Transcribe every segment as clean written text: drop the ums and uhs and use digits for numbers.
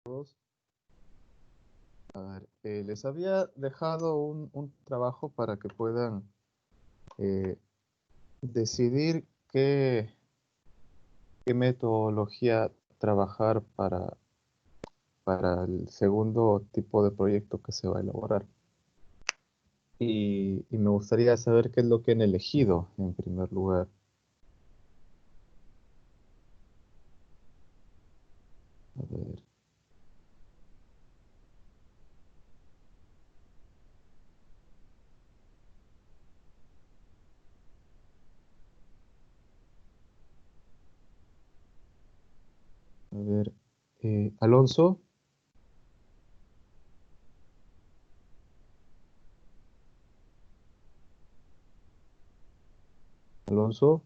Todos. A ver, les había dejado un trabajo para que puedan eh, decidir qué metodología trabajar para el segundo tipo de proyecto que se va a elaborar. Y me gustaría saber qué es lo que han elegido en primer lugar. A ver, a ver. Alonso, Alonso,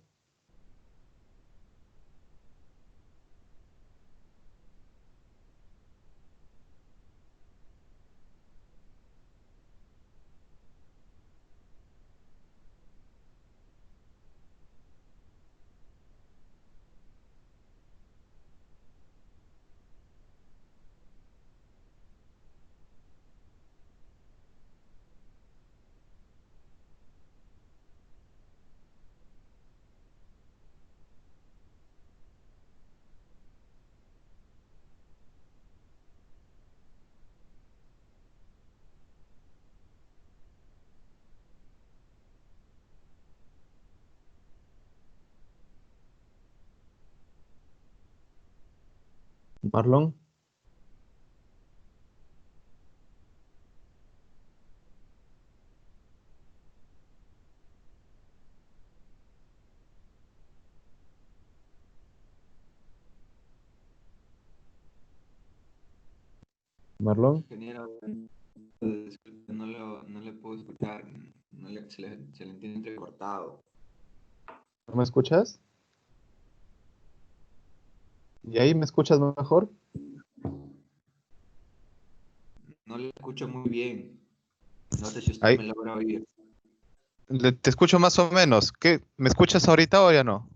Marlon, Marlon. Ingeniero, disculpe, no le puedo escuchar, se le entiende entrecortado. ¿No me escuchas? ¿Y ahí me escuchas mejor? No le escucho muy bien. No sé si usted Ahí, me logra oír. te escucho más o menos. ¿Qué? ¿Me escuchas ahorita o ya no?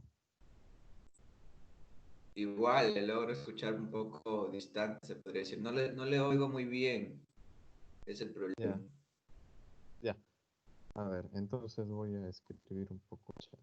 Igual, le logro escuchar un poco distante, se podría decir. No le oigo muy bien, es el Ya, problema. ya. A ver, entonces voy a escribir un poco el chat.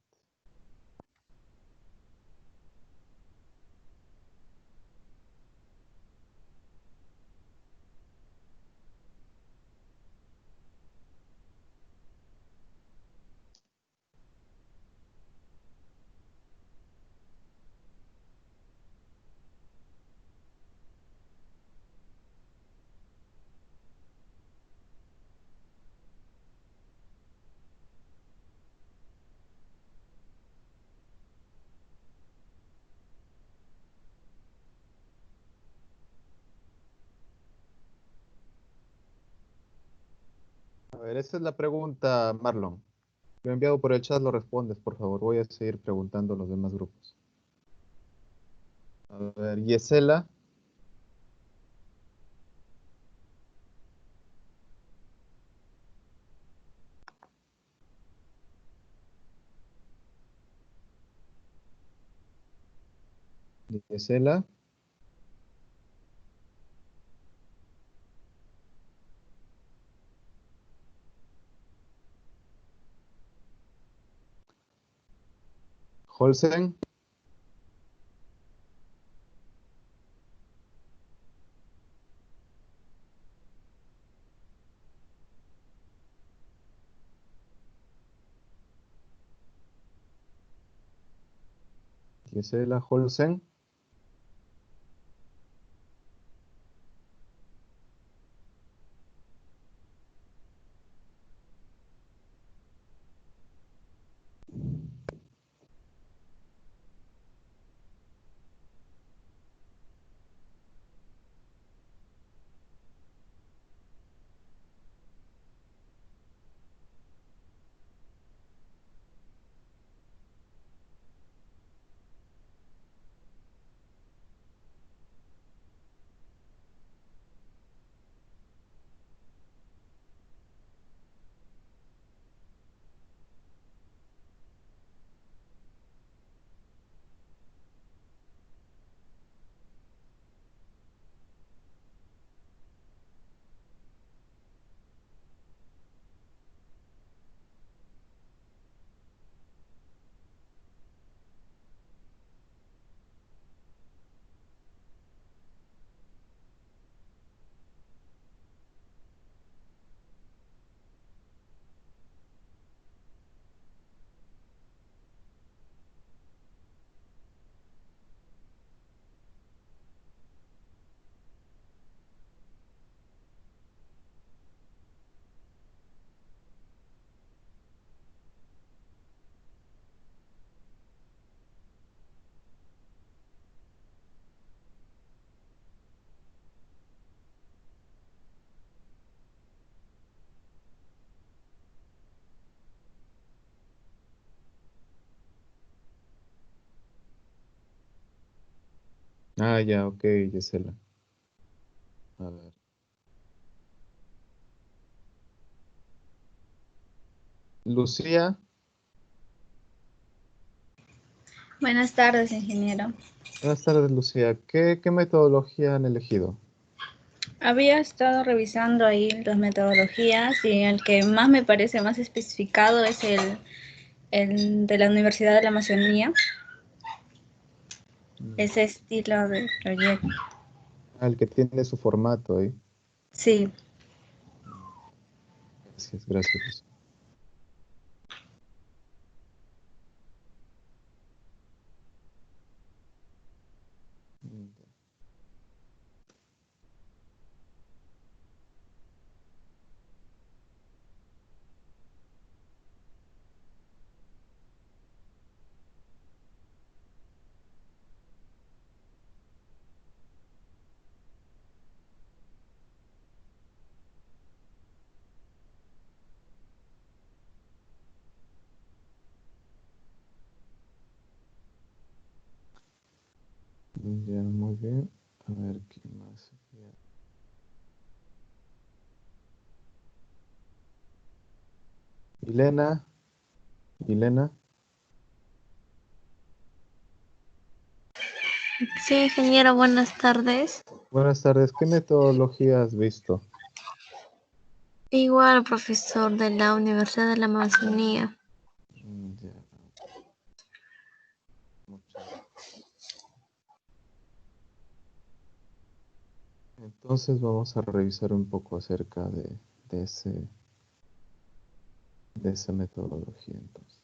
A ver, esa es la pregunta, Marlon. Lo he enviado por el chat, lo respondes, por favor. Voy a seguir preguntando a los demás grupos. A ver, Yesela, Yesela, Holsen, Yesela, Holsen. Ah, ya, ok, Gisela. A ver. Lucía, Buenas tardes, ingeniero. buenas tardes, Lucía. ¿Qué metodología han elegido? Había estado revisando ahí las metodologías y el que más me parece más especificado es el de la Universidad de la Amazonía, Mm, ese estilo de proyecto. el que tiene su formato ahí. Sí, Gracias, gracias, Lucía. Mm, ya, muy bien. A ver, ¿qué más? Elena, Elena, Sí, ingeniero, buenas tardes. buenas tardes. ¿Qué metodología has visto? Igual, profesor de la Universidad de la Amazonía. Ya, muchas gracias. Entonces vamos a revisar un poco acerca de ese, de esa metodología. Entonces.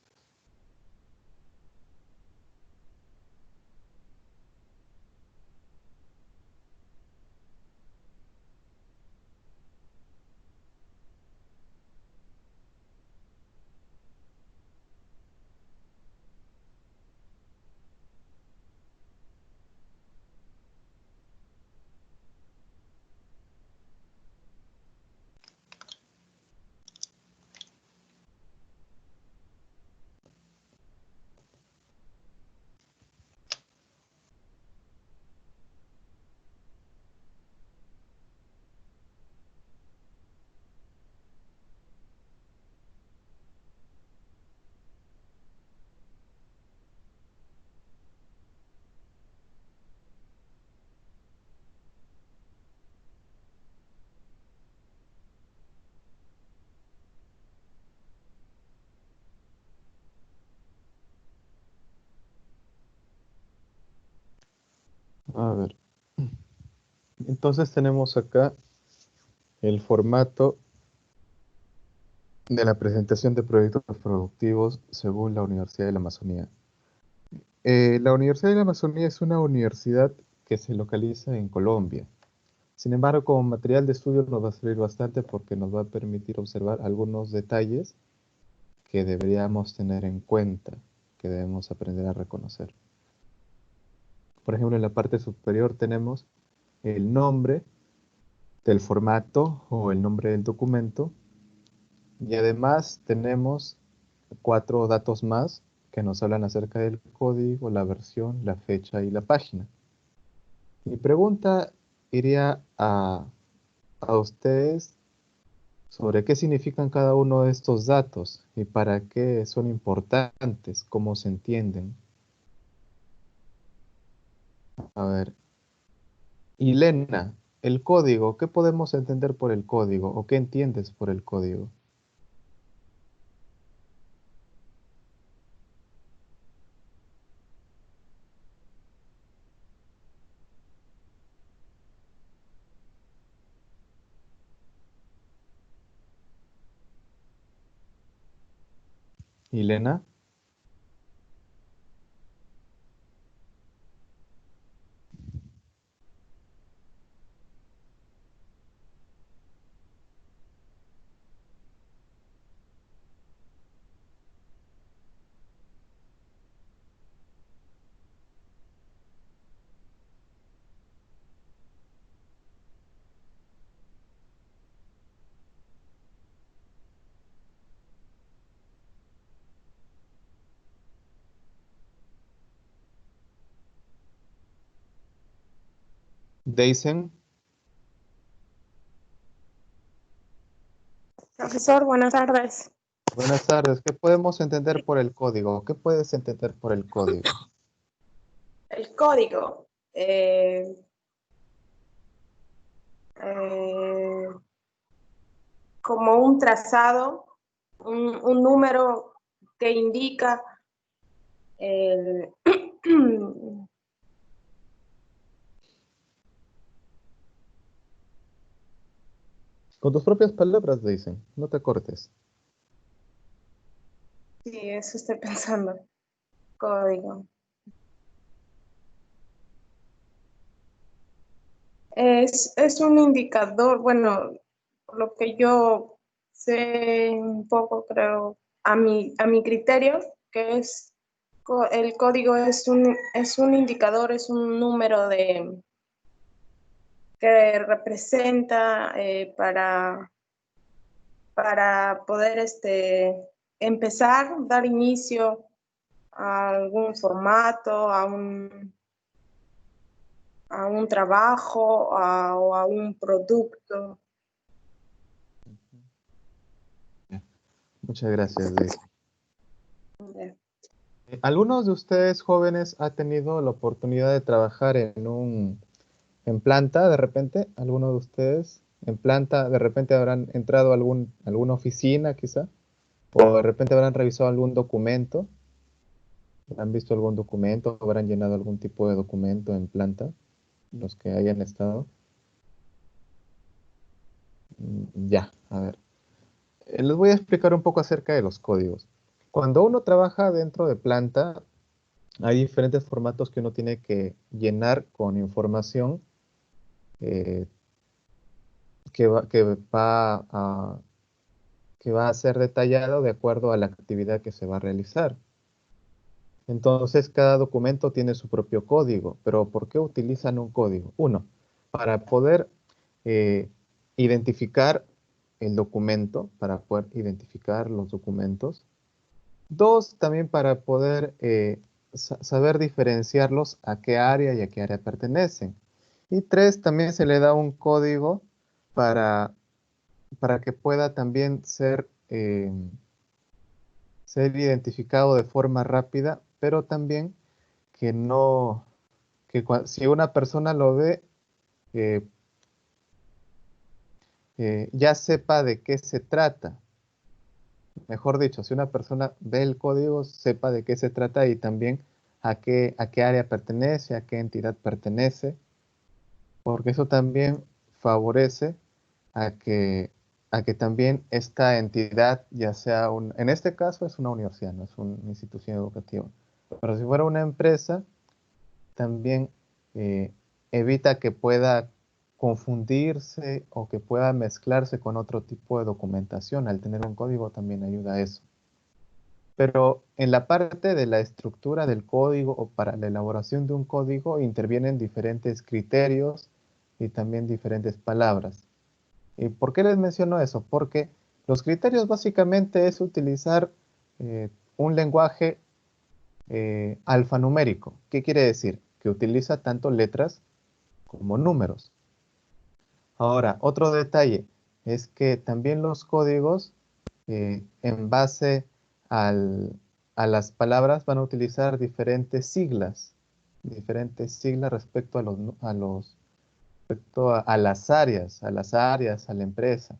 A ver, entonces tenemos acá el formato de la presentación de proyectos productivos según la Universidad de la Amazonía. La Universidad de la Amazonía es una universidad que se localiza en Colombia. Sin embargo, como material de estudio nos va a servir bastante porque nos va a permitir observar algunos detalles que deberíamos tener en cuenta, que debemos aprender a reconocer. Por ejemplo, en la parte superior tenemos el nombre del formato o el nombre del documento y además tenemos cuatro datos más que nos hablan acerca del código, la versión, la fecha y la página. Mi pregunta iría a ustedes sobre qué significan cada uno de estos datos y para qué son importantes, cómo se entienden. A ver, Ilena, el código, ¿qué podemos entender por el código o qué entiendes por el código? Ilena, Deisen, Profesor, buenas tardes. buenas tardes. ¿Qué podemos entender por el código? ¿Qué puedes entender por el código? El código. Eh, como un trazado, un número que indica el, Con tus propias palabras, Deisen. No te cortes. sí, eso estoy pensando. Código. Es un indicador, bueno, por lo que yo sé un poco, creo, a mi criterio, que es el código es un indicador, es un número que representa para poder empezar, dar inicio a algún formato, a un trabajo o a un producto. Muchas gracias, Deisen. ¿Algunos de ustedes jóvenes ha tenido la oportunidad de trabajar en planta de repente? ¿Alguno de ustedes en planta de repente habrán entrado a alguna oficina quizá? ¿O de repente habrán revisado algún documento? ¿Han visto algún documento? ¿Habrán llenado algún tipo de documento en planta? Los que hayan estado. Ya, a ver. Les voy a explicar un poco acerca de los códigos. Cuando uno trabaja dentro de planta, hay diferentes formatos que uno tiene que llenar con información eh, que va a ser detallado de acuerdo a la actividad que se va a realizar. Entonces, cada documento tiene su propio código, pero ¿por qué utilizan un código? Uno, para poder eh, identificar el documento, para poder identificar los documentos. Dos, también para poder saber diferenciarlos a qué área y a qué área pertenecen. Y tres, también se le da un código para, para que pueda también ser identificado de forma rápida, pero también que no, si una persona lo ve, eh, ya sepa de qué se trata. Mejor dicho, si una persona ve el código, sepa de qué se trata y también a qué área pertenece, a qué entidad pertenece, porque eso también favorece a que, a que también esta entidad, ya sea en este caso es una universidad, no es una institución educativa, pero si fuera una empresa, también eh, evita que pueda confundirse o que pueda mezclarse con otro tipo de documentación. Al tener un código también ayuda a eso. Pero en la parte de la estructura del código o para la elaboración de un código intervienen diferentes criterios y también diferentes palabras. ¿Y por qué les menciono eso? Porque los criterios básicamente es utilizar un lenguaje alfanumérico. ¿Qué quiere decir? Que utiliza tanto letras como números. Ahora, otro detalle es que también los códigos, en base a las palabras, van a utilizar diferentes siglas respecto respecto a las áreas, a la empresa.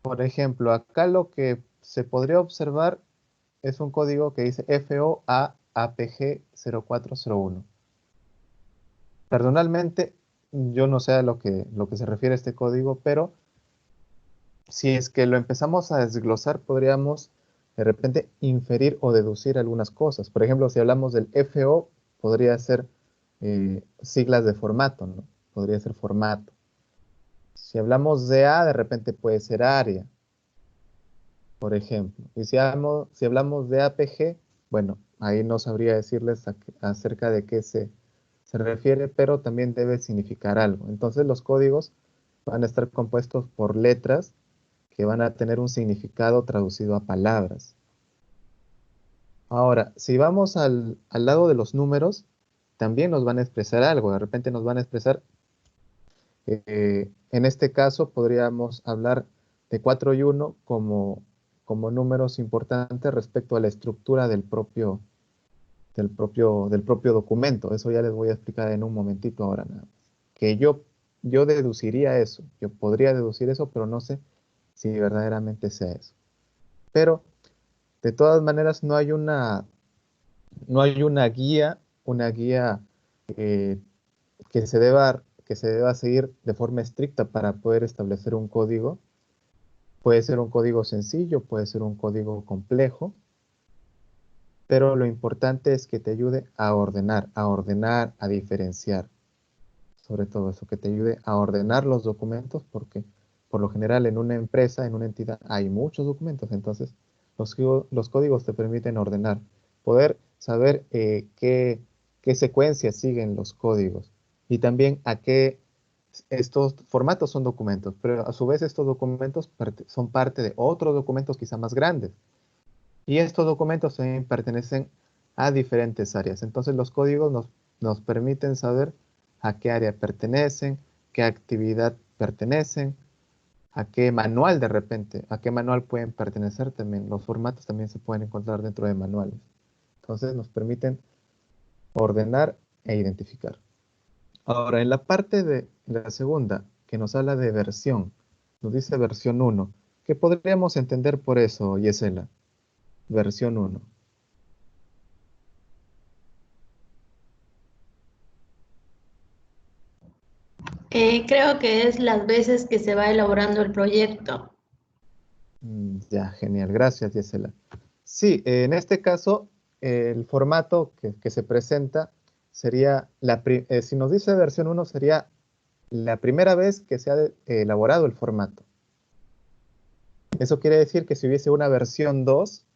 Por ejemplo, acá lo que se podría observar es un código que dice FOAAPG 0401. Personalmente, yo no sé a lo que se refiere a este código, pero si es que lo empezamos a desglosar, podríamos de repente inferir o deducir algunas cosas. Por ejemplo, si hablamos del FO, podría ser siglas de formato, ¿no? Podría ser formato. Si hablamos de A, de repente puede ser área, por ejemplo. Y si hablamos de APG, bueno, ahí no sabría decirles acerca de qué se refiere, pero también debe significar algo. Entonces los códigos van a estar compuestos por letras que van a tener un significado traducido a palabras. Ahora, si vamos al lado de los números, también nos van a expresar algo. De repente nos van a expresar, en este caso podríamos hablar de 4 y 1 como números importantes respecto a la estructura del propio documento. Eso ya les voy a explicar en un momentito ahora nada más. Que yo deduciría eso, yo podría deducir eso, pero no sé si verdaderamente sea eso. Pero de todas maneras no hay una guía que se deba seguir de forma estricta para poder establecer un código. Puede ser un código sencillo, puede ser un código complejo, pero lo importante es que te ayude a ordenar, a diferenciar. Sobre todo eso, que te ayude a ordenar los documentos, porque por lo general en una empresa, en una entidad, hay muchos documentos, entonces los códigos te permiten ordenar, poder saber qué secuencias siguen los códigos y también a qué estos formatos son documentos, pero a su vez estos documentos son parte de otros documentos quizá más grandes. Y estos documentos también pertenecen a diferentes áreas. Entonces los códigos nos permiten saber a qué área pertenecen, qué actividad pertenecen, a qué manual de repente, a qué manual pueden pertenecer también. Los formatos también se pueden encontrar dentro de manuales. Entonces nos permiten ordenar e identificar. Ahora, en la parte de la segunda, que nos habla de versión, nos dice versión 1. ¿Qué podríamos entender por eso, Yesela? Versión 1. Creo que es las veces que se va elaborando el proyecto. Ya, genial. Gracias, Yesela. Sí, en este caso, el formato que se presenta sería, si nos dice versión 1, sería la primera vez que se ha elaborado el formato. Eso quiere decir que si hubiese una versión 2,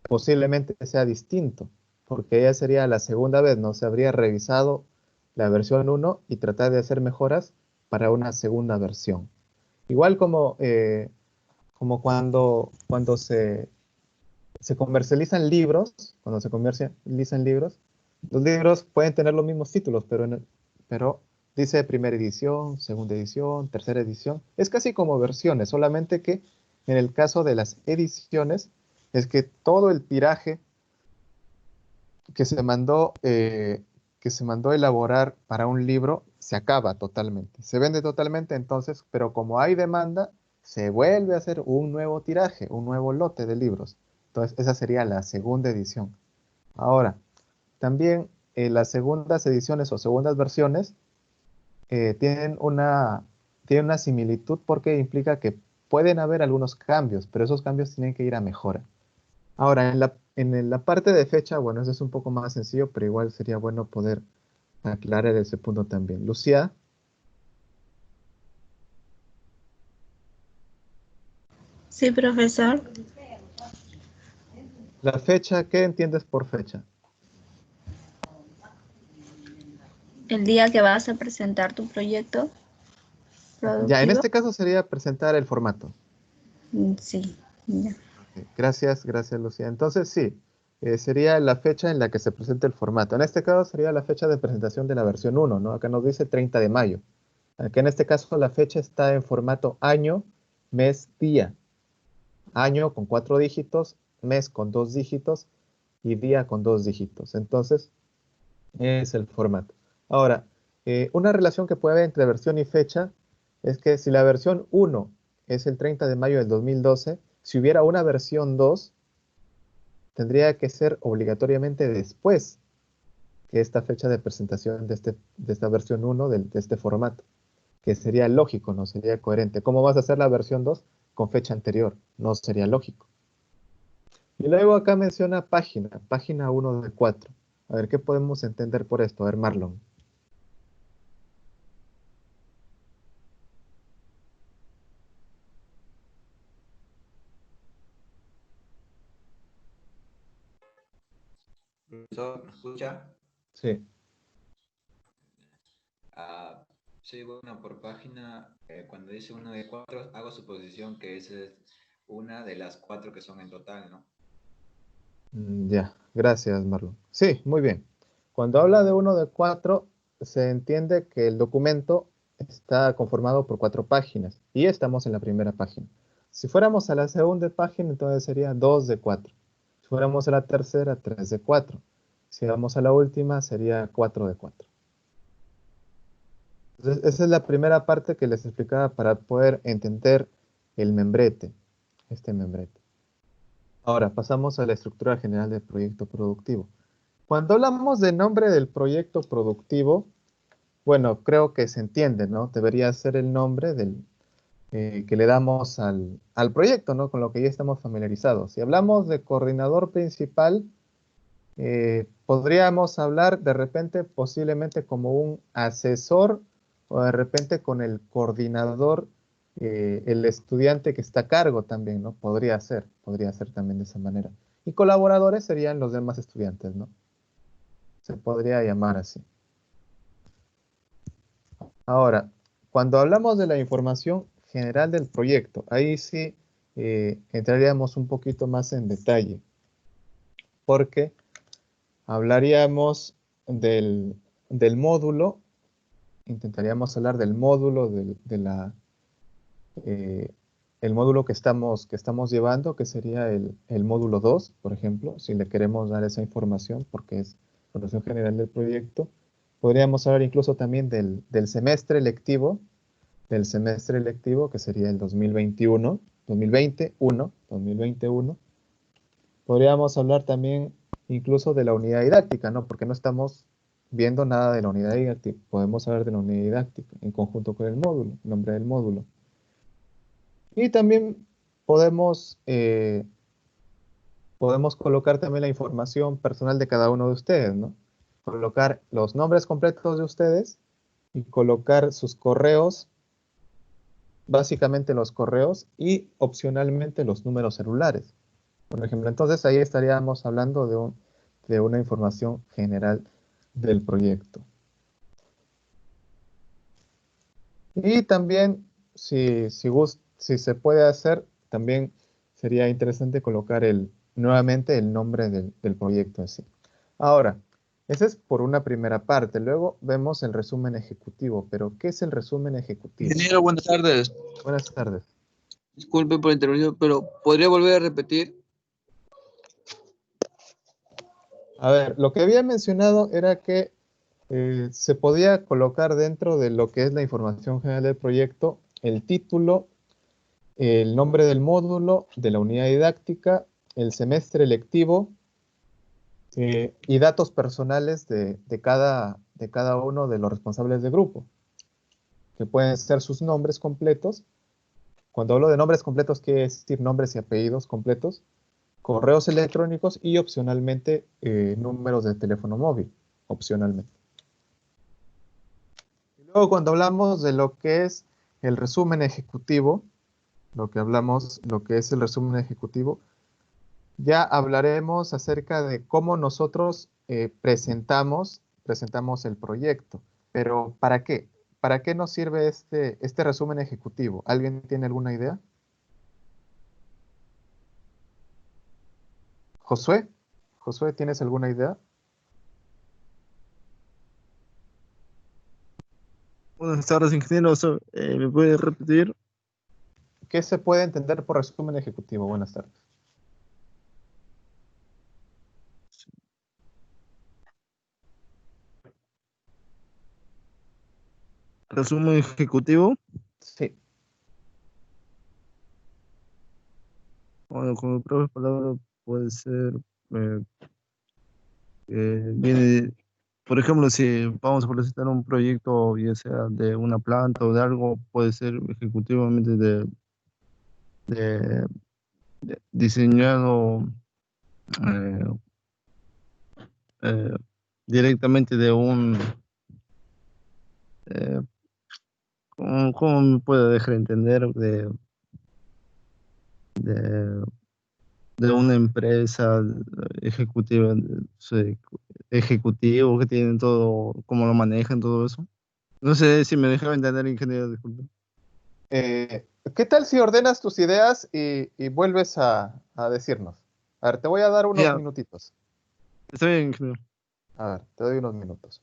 posiblemente sea distinto, porque ya sería la segunda vez, ¿no? Se habría revisado la versión 1 y tratar de hacer mejoras para una segunda versión. Igual como cuando se comercializan libros, los libros pueden tener los mismos títulos, pero dice primera edición, segunda edición, tercera edición. Es casi como versiones, solamente que en el caso de las ediciones es que todo el tiraje que se mandó a elaborar para un libro se acaba totalmente, se vende totalmente, entonces, pero como hay demanda, se vuelve a hacer un nuevo tiraje, un nuevo lote de libros. Entonces, esa sería la segunda edición. Ahora, también las segundas ediciones o segundas versiones tienen una similitud porque implica que pueden haber algunos cambios, pero esos cambios tienen que ir a mejora. Ahora, en la parte de fecha, bueno, eso es un poco más sencillo, pero igual sería bueno poder aclarar ese punto también. Lucía, Sí, profesor. la fecha, ¿qué entiendes por fecha? El día que vas a presentar tu proyecto Ya, en productivo. este caso sería presentar el formato. Sí, ya. Ok, gracias, Lucía. Entonces, sí, sería la fecha en la que se presenta el formato. En este caso sería la fecha de presentación de la versión 1, ¿no? Acá nos dice 30 de mayo. Acá en este caso la fecha está en formato año, mes, día. Año con 4 dígitos, mes con 2 dígitos y día con 2 dígitos. Entonces, es el formato. Ahora, una relación que puede haber entre versión y fecha es que si la versión 1 es el 30 de mayo del 2012, si hubiera una versión 2, tendría que ser obligatoriamente después que esta fecha de presentación de esta versión 1 de este formato, que sería lógico, no sería coherente. ¿Cómo vas a hacer la versión 2 con fecha anterior? No sería lógico. Y luego acá menciona página 1 de 4. A ver, ¿qué podemos entender por esto? A ver, Marlon. Profesor, ¿me escucha? Sí. Ah, sí, bueno, por página, cuando dice 1 de 4, hago suposición que esa es una de las 4 que son en total, ¿no? Ya, gracias, Marlon. Sí, muy bien. Cuando habla de 1 de 4, se entiende que el documento está conformado por 4 páginas y estamos en la primera página. Si fuéramos a la segunda página, entonces sería 2 de 4. Si fuéramos a la tercera, 3 de 4. Si vamos a la última, sería 4 de 4. Entonces, esa es la primera parte que les explicaba para poder entender el membrete, este membrete. Ahora, pasamos a la estructura general del proyecto productivo. Cuando hablamos del nombre del proyecto productivo, bueno, creo que se entiende, ¿no? Debería ser el nombre que le damos al proyecto, ¿no? Con lo que ya estamos familiarizados. Si hablamos de coordinador principal, podríamos hablar de repente posiblemente como un asesor o de repente con el coordinador, el estudiante que está a cargo también, ¿no? Podría ser también de esa manera. Y colaboradores serían los demás estudiantes, ¿no? Se podría llamar así. Ahora, cuando hablamos de la información general del proyecto, ahí sí entraríamos un poquito más en detalle, porque hablaríamos del módulo, intentaríamos hablar del módulo, el módulo que estamos llevando, que sería el módulo 2, por ejemplo, si le queremos dar esa información, porque es información general del proyecto. Podríamos hablar incluso también del semestre lectivo, que sería el 2021. Podríamos hablar también incluso de la unidad didáctica, ¿no? Porque no estamos viendo nada de la unidad didáctica. Podemos hablar de la unidad didáctica en conjunto con el módulo, el nombre del módulo. Y también podemos colocar también la información personal de cada uno de ustedes, ¿no? Colocar los nombres completos de ustedes y colocar sus correos, básicamente los correos y opcionalmente los números celulares. Por ejemplo, entonces ahí estaríamos hablando de una información general del proyecto. Y también, si se puede hacer, también sería interesante colocar nuevamente el nombre del proyecto en sí. Ahora, esa es por una primera parte. Luego vemos el resumen ejecutivo. Pero, ¿qué es el resumen ejecutivo? Ingeniero, buenas tardes. Buenas tardes. Disculpe por la intervención, pero ¿podría volver a repetir? A ver, lo que había mencionado era que se podía colocar dentro de lo que es la información general del proyecto el título, el nombre del módulo, de la unidad didáctica, el semestre lectivo y datos personales de cada uno de los responsables de grupo, que pueden ser sus nombres completos. Cuando hablo de nombres completos, quiere decir nombres y apellidos completos, correos electrónicos y opcionalmente números de teléfono móvil, opcionalmente. Y luego cuando hablamos de lo que es el resumen ejecutivo, lo que es el resumen ejecutivo, ya hablaremos acerca de cómo nosotros presentamos el proyecto. Pero ¿para qué? ¿Para qué nos sirve este resumen ejecutivo? ¿Alguien tiene alguna idea? Josué, ¿tienes alguna idea? Buenas tardes, ingeniero. ¿Me puede repetir? ¿Qué se puede entender por resumen ejecutivo? Buenas tardes. Resumen ejecutivo. Sí. Bueno, con propias palabras puede ser, viene, por ejemplo, si vamos a presentar un proyecto, ya sea de una planta o de algo, puede ser ejecutivamente de diseñado eh, eh, directamente de un, eh, ¿cómo me puede dejar entender? De de una empresa ejecutiva, sí, ejecutivo que tienen todo, cómo lo manejan, todo eso. No sé si me dejaba entender, ingeniero, disculpe. ¿Qué tal si ordenas tus ideas y vuelves a decirnos? A ver, te voy a dar unos Ya, minutitos. está bien, ingeniero. A ver, te doy unos minutos.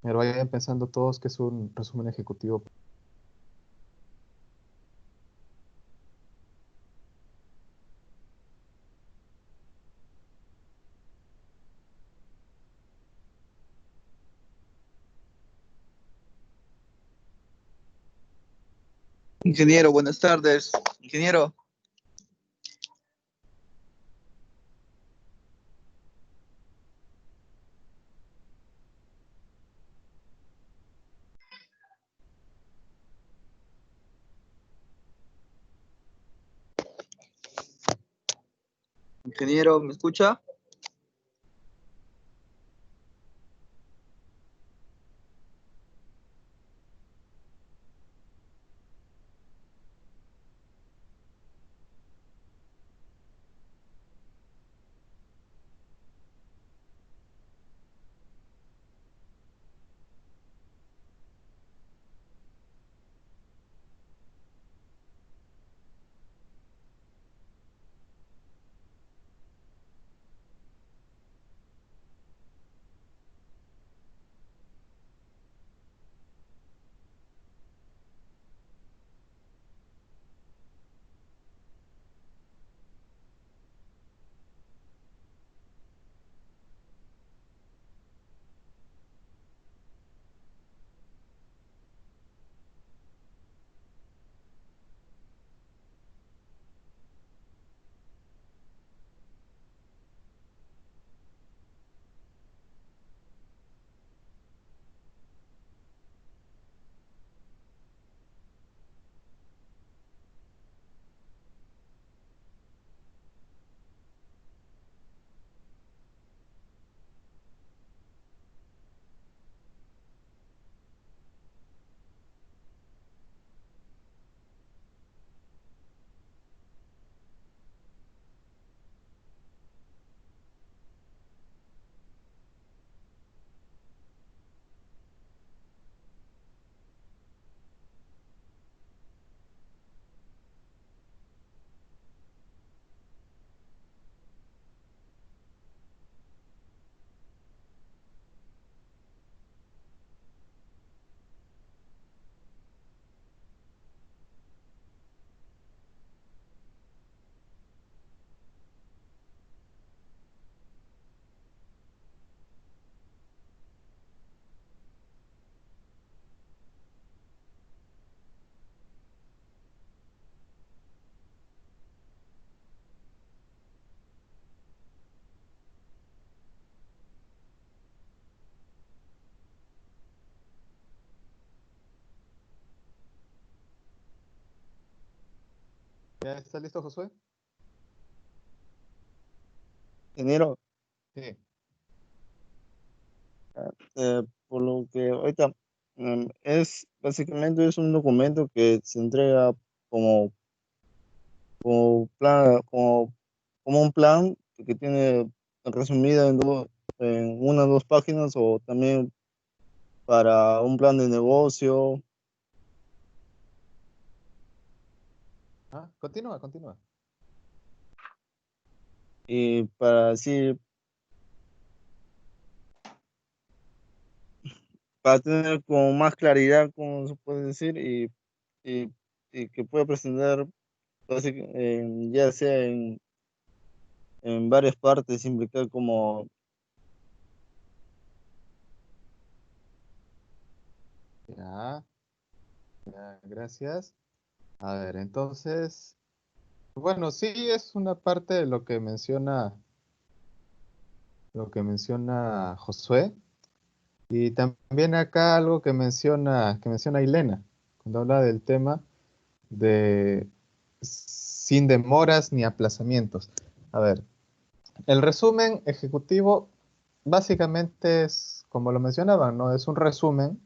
Pero vayan pensando todos que es un resumen ejecutivo. Ingeniero, buenas tardes. Ingeniero, ingeniero, ¿me escucha? ¿Ya está listo, Josué? Ingeniero, Sí. por lo que ahorita es básicamente es un documento que se entrega como, como plan, como un plan que tiene resumido en una o dos páginas o también para un plan de negocio Ah, continúa, continúa. y para así, para tener como más claridad, como se puede decir, y, y que pueda presentar ya sea en varias partes, implicar como Ya, ya, gracias. A ver, entonces, bueno, sí es una parte de lo que menciona Josué, y también acá algo que menciona Ilena, cuando habla del tema de sin demoras ni aplazamientos. A ver, el resumen ejecutivo básicamente es como lo mencionaba, ¿no? Es un resumen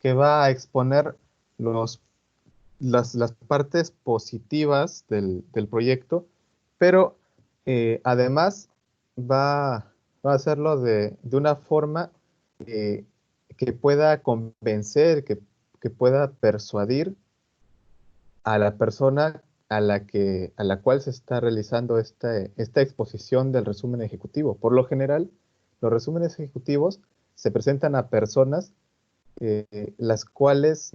que va a exponer las partes positivas del proyecto, pero además va a hacerlo de una forma eh, que pueda convencer, que pueda persuadir a la persona a la cual se está realizando esta exposición del resumen ejecutivo. Por lo general, los resúmenes ejecutivos se presentan a personas las cuales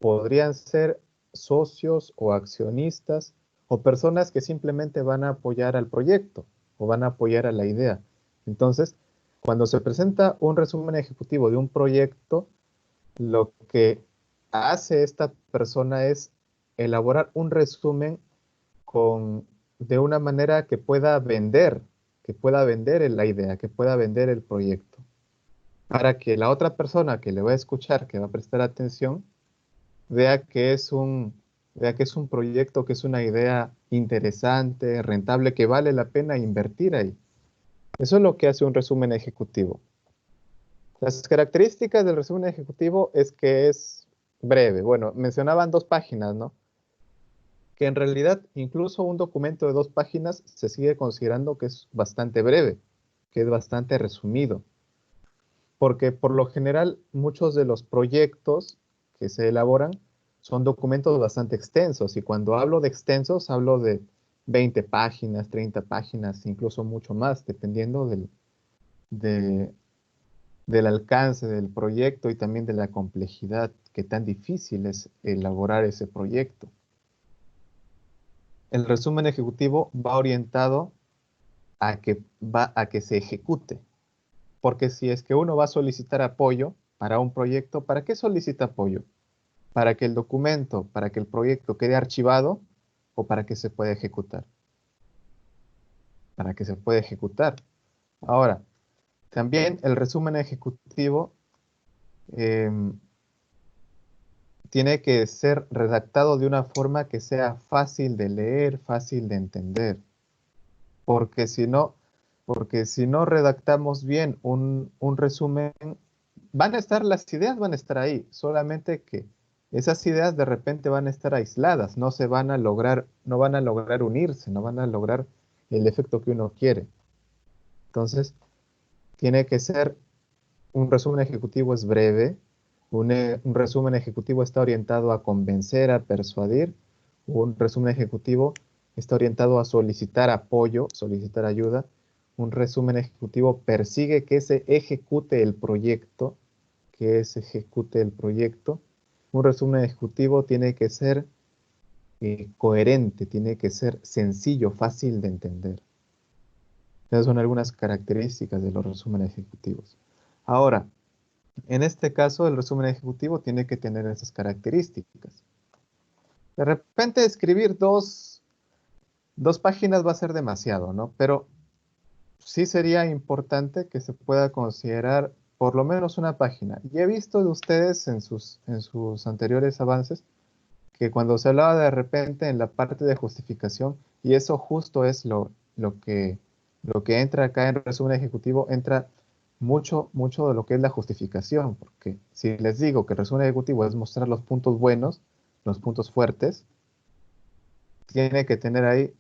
podrían ser socios o accionistas o personas que simplemente van a apoyar al proyecto o van a apoyar a la idea. Entonces, cuando se presenta un resumen ejecutivo de un proyecto, lo que hace esta persona es elaborar un resumen de una manera que pueda vender la idea, que pueda vender el proyecto, para que la otra persona que le va a escuchar, que va a prestar atención, vea que vea que es un proyecto, que es una idea interesante, rentable, que vale la pena invertir ahí. Eso es lo que hace un resumen ejecutivo. Las características del resumen ejecutivo es que es breve. Bueno, mencionaban 2 páginas, ¿no? Que en realidad incluso un documento de 2 páginas se sigue considerando que es bastante breve, que es bastante resumido. Porque por lo general muchos de los proyectos que se elaboran son documentos bastante extensos, y cuando hablo de extensos hablo de 20 páginas, 30 páginas, incluso mucho más, dependiendo del alcance del proyecto y también de la complejidad, que tan difícil es elaborar ese proyecto. El resumen ejecutivo va orientado a que se ejecute. Porque si es que uno va a solicitar apoyo para un proyecto, ¿para qué solicita apoyo? ¿Para que el documento, para que el proyecto quede archivado o para que se pueda ejecutar? Para que se pueda ejecutar. Ahora, también el resumen ejecutivo tiene que ser redactado de una forma que sea fácil de leer, fácil de entender. Porque si no redactamos bien un resumen, las ideas van a estar ahí, solamente que esas ideas de repente van a estar aisladas, no van a lograr unirse, no van a lograr el efecto que uno quiere. Entonces, tiene que ser, un resumen ejecutivo es breve, un resumen ejecutivo está orientado a convencer, a persuadir, un resumen ejecutivo está orientado a solicitar apoyo, solicitar ayuda, un resumen ejecutivo persigue que se ejecute el proyecto, un resumen ejecutivo tiene que ser coherente, tiene que ser sencillo, fácil de entender. Esas son algunas características de los resúmenes ejecutivos. Ahora, en este caso, el resumen ejecutivo tiene que tener esas características. De repente, escribir dos páginas va a ser demasiado, ¿no? Pero sí sería importante que se pueda considerar por lo menos una página. Y he visto de ustedes en sus anteriores avances que cuando se hablaba de repente en la parte de justificación, y eso justo es lo que entra acá en resumen ejecutivo, entra mucho de lo que es la justificación, porque si les digo que el resumen ejecutivo es mostrar los puntos buenos, los puntos fuertes, tiene que tener ahí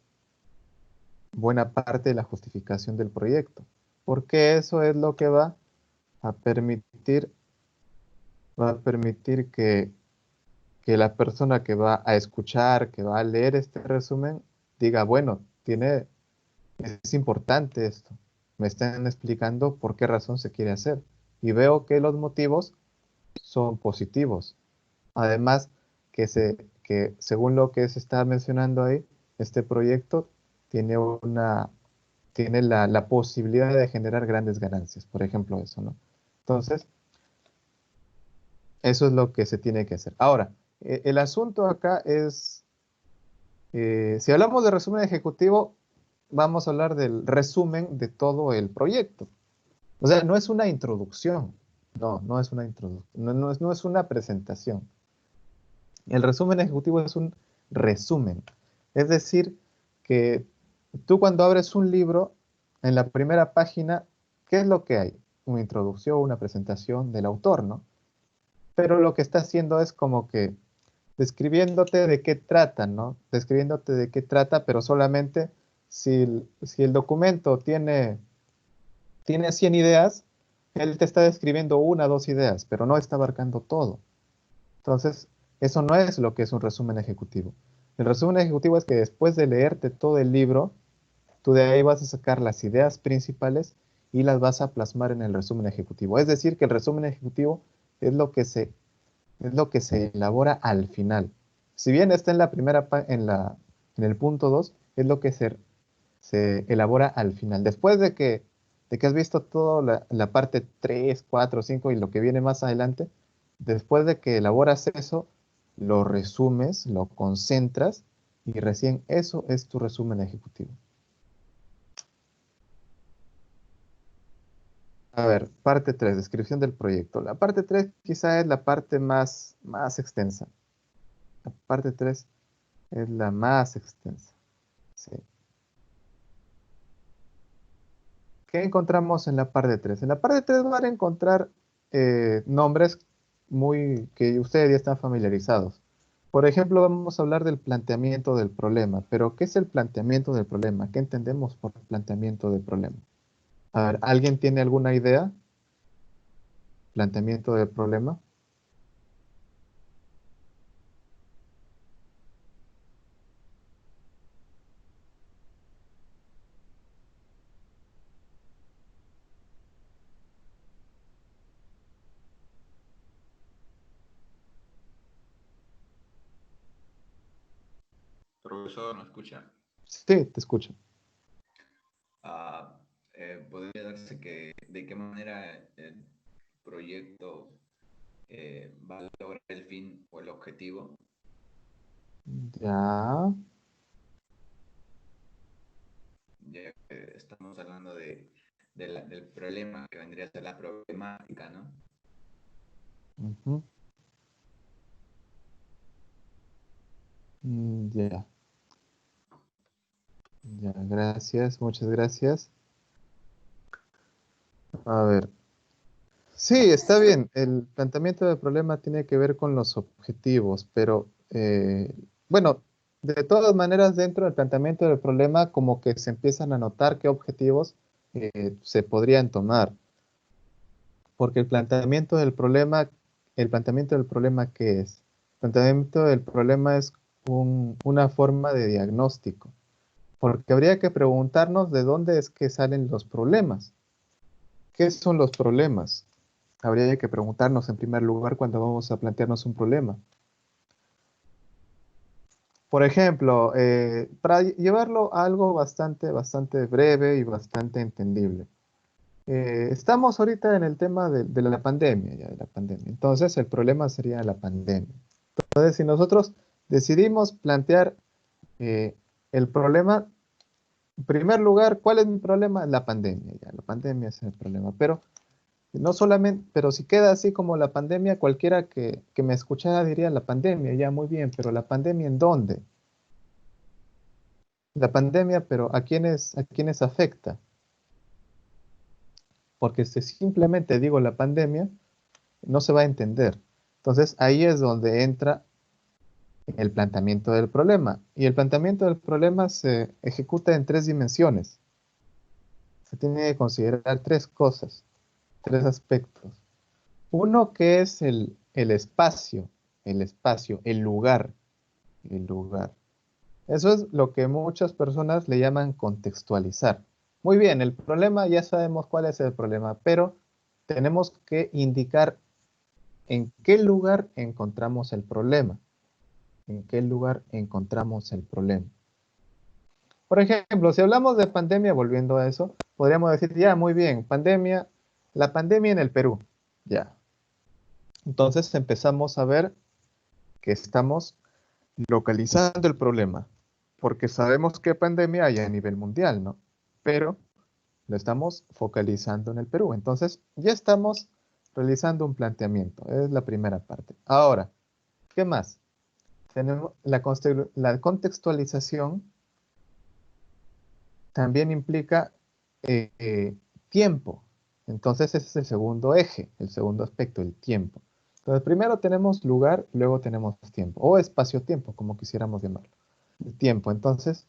buena parte de la justificación del proyecto, porque eso es lo que va a permitir que la persona que va a escuchar, que va a leer este resumen, diga, bueno, es importante esto, me están explicando por qué razón se quiere hacer, y veo que los motivos son positivos. Además, que según lo que se está mencionando ahí, este proyecto tiene la posibilidad de generar grandes ganancias, por ejemplo eso, ¿no? Entonces, eso es lo que se tiene que hacer. Ahora, el asunto acá es, si hablamos de resumen ejecutivo, vamos a hablar del resumen de todo el proyecto. O sea, no es una introducción, no es una introducción, no es una presentación. El resumen ejecutivo es un resumen. Es decir, que tú cuando abres un libro, en la primera página, ¿qué es lo que hay? una introducción, una presentación del autor, ¿no? Pero lo que está haciendo es como que describiéndote de qué trata, ¿no? Describiéndote de qué trata, pero solamente si el documento tiene 100 ideas, él te está describiendo una o dos ideas, pero no está abarcando todo. Entonces, eso no es lo que es un resumen ejecutivo. El resumen ejecutivo es que después de leerte todo el libro, tú de ahí vas a sacar las ideas principales y las vas a plasmar en el resumen ejecutivo. Es decir, que el resumen ejecutivo es lo que se elabora al final. Si bien está en la primera en el punto 2, es lo que se elabora al final. Después de que has visto toda la parte 3, 4, 5 y lo que viene más adelante, después de que elaboras eso, lo resumes, lo concentras y recién eso es tu resumen ejecutivo. A ver, parte 3, descripción del proyecto. La parte 3 quizá es la parte más extensa. La parte 3 es la más extensa. Sí. ¿Qué encontramos en la parte 3? En la parte 3 van a encontrar nombres que ustedes ya están familiarizados. Por ejemplo, vamos a hablar del planteamiento del problema. Pero, ¿qué es el planteamiento del problema? ¿Qué entendemos por planteamiento del problema? A ver, ¿alguien tiene alguna idea? Planteamiento del problema. Profesor, ¿me escucha? Sí, te escucho. Ah, ¿Podría darse que de qué manera el proyecto va a lograr el fin o el objetivo? Ya. Ya que estamos hablando del problema que vendría a ser la problemática, ¿no? Ujú. Ya. Ya, gracias, muchas gracias. A ver. Sí, está bien. El planteamiento del problema tiene que ver con los objetivos, pero bueno, de todas maneras, dentro del planteamiento del problema, como que se empiezan a notar qué objetivos se podrían tomar, porque el planteamiento del problema, ¿qué es? El planteamiento del problema es una forma de diagnóstico, porque habría que preguntarnos de dónde es que salen los problemas. ¿Qué son los problemas? Habría que preguntarnos en primer lugar cuando vamos a plantearnos un problema. Por ejemplo, para llevarlo a algo bastante breve y bastante entendible. Estamos ahorita en el tema de la pandemia, ya de la pandemia. Entonces, el problema sería la pandemia. Entonces, si nosotros decidimos plantear el problema, en primer lugar, ¿cuál es mi problema? La pandemia, ya, la pandemia es el problema. Pero no solamente, pero si queda así como la pandemia, cualquiera que me escuchara diría la pandemia, ya muy bien, pero la pandemia ¿en dónde? La pandemia, pero a quiénes afecta? Porque si simplemente digo la pandemia, no se va a entender. Entonces ahí es donde entra el planteamiento del problema. Y el planteamiento del problema se ejecuta en tres dimensiones. Se tiene que considerar tres cosas, tres aspectos. Uno que es el espacio, el lugar. Eso es lo que muchas personas le llaman contextualizar. Muy bien, el problema, ya sabemos cuál es el problema, pero tenemos que indicar en qué lugar encontramos el problema. En qué lugar encontramos el problema. Por ejemplo, si hablamos de pandemia, volviendo a eso, podríamos decir, ya, muy bien, pandemia, la pandemia en el Perú. Ya. Entonces empezamos a ver que estamos localizando el problema, porque sabemos que pandemia hay a nivel mundial, ¿no? Pero lo estamos focalizando en el Perú. Entonces, ya estamos realizando un planteamiento. Es la primera parte. Ahora, ¿qué más? Tenemos la contextualización también implica tiempo. Entonces ese es el segundo eje, el segundo aspecto, el tiempo. Entonces primero tenemos lugar, luego tenemos tiempo, o espacio-tiempo, como quisiéramos llamarlo. El tiempo, entonces,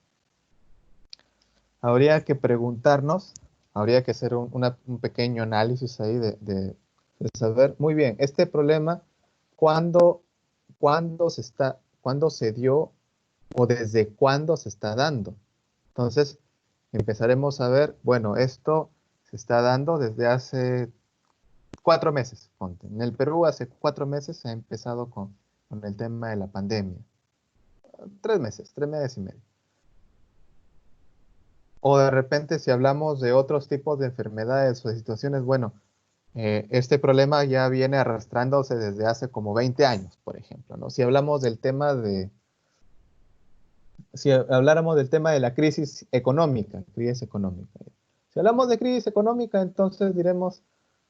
habría que preguntarnos, habría que hacer un pequeño análisis ahí de saber, muy bien, este problema, ¿cuándo se dio o desde cuándo se está dando? Entonces, empezaremos a ver, bueno, esto se está dando desde hace 4 meses, ponte. En el Perú hace 4 meses se ha empezado con el tema de la pandemia. 3 meses, 3 meses y medio. O de repente, si hablamos de otros tipos de enfermedades o de situaciones, bueno, este problema ya viene arrastrándose desde hace como 20 años, por ejemplo, ¿no? Si hablamos del tema si habláramos del tema de la crisis económica. Si hablamos de crisis económica, entonces diremos,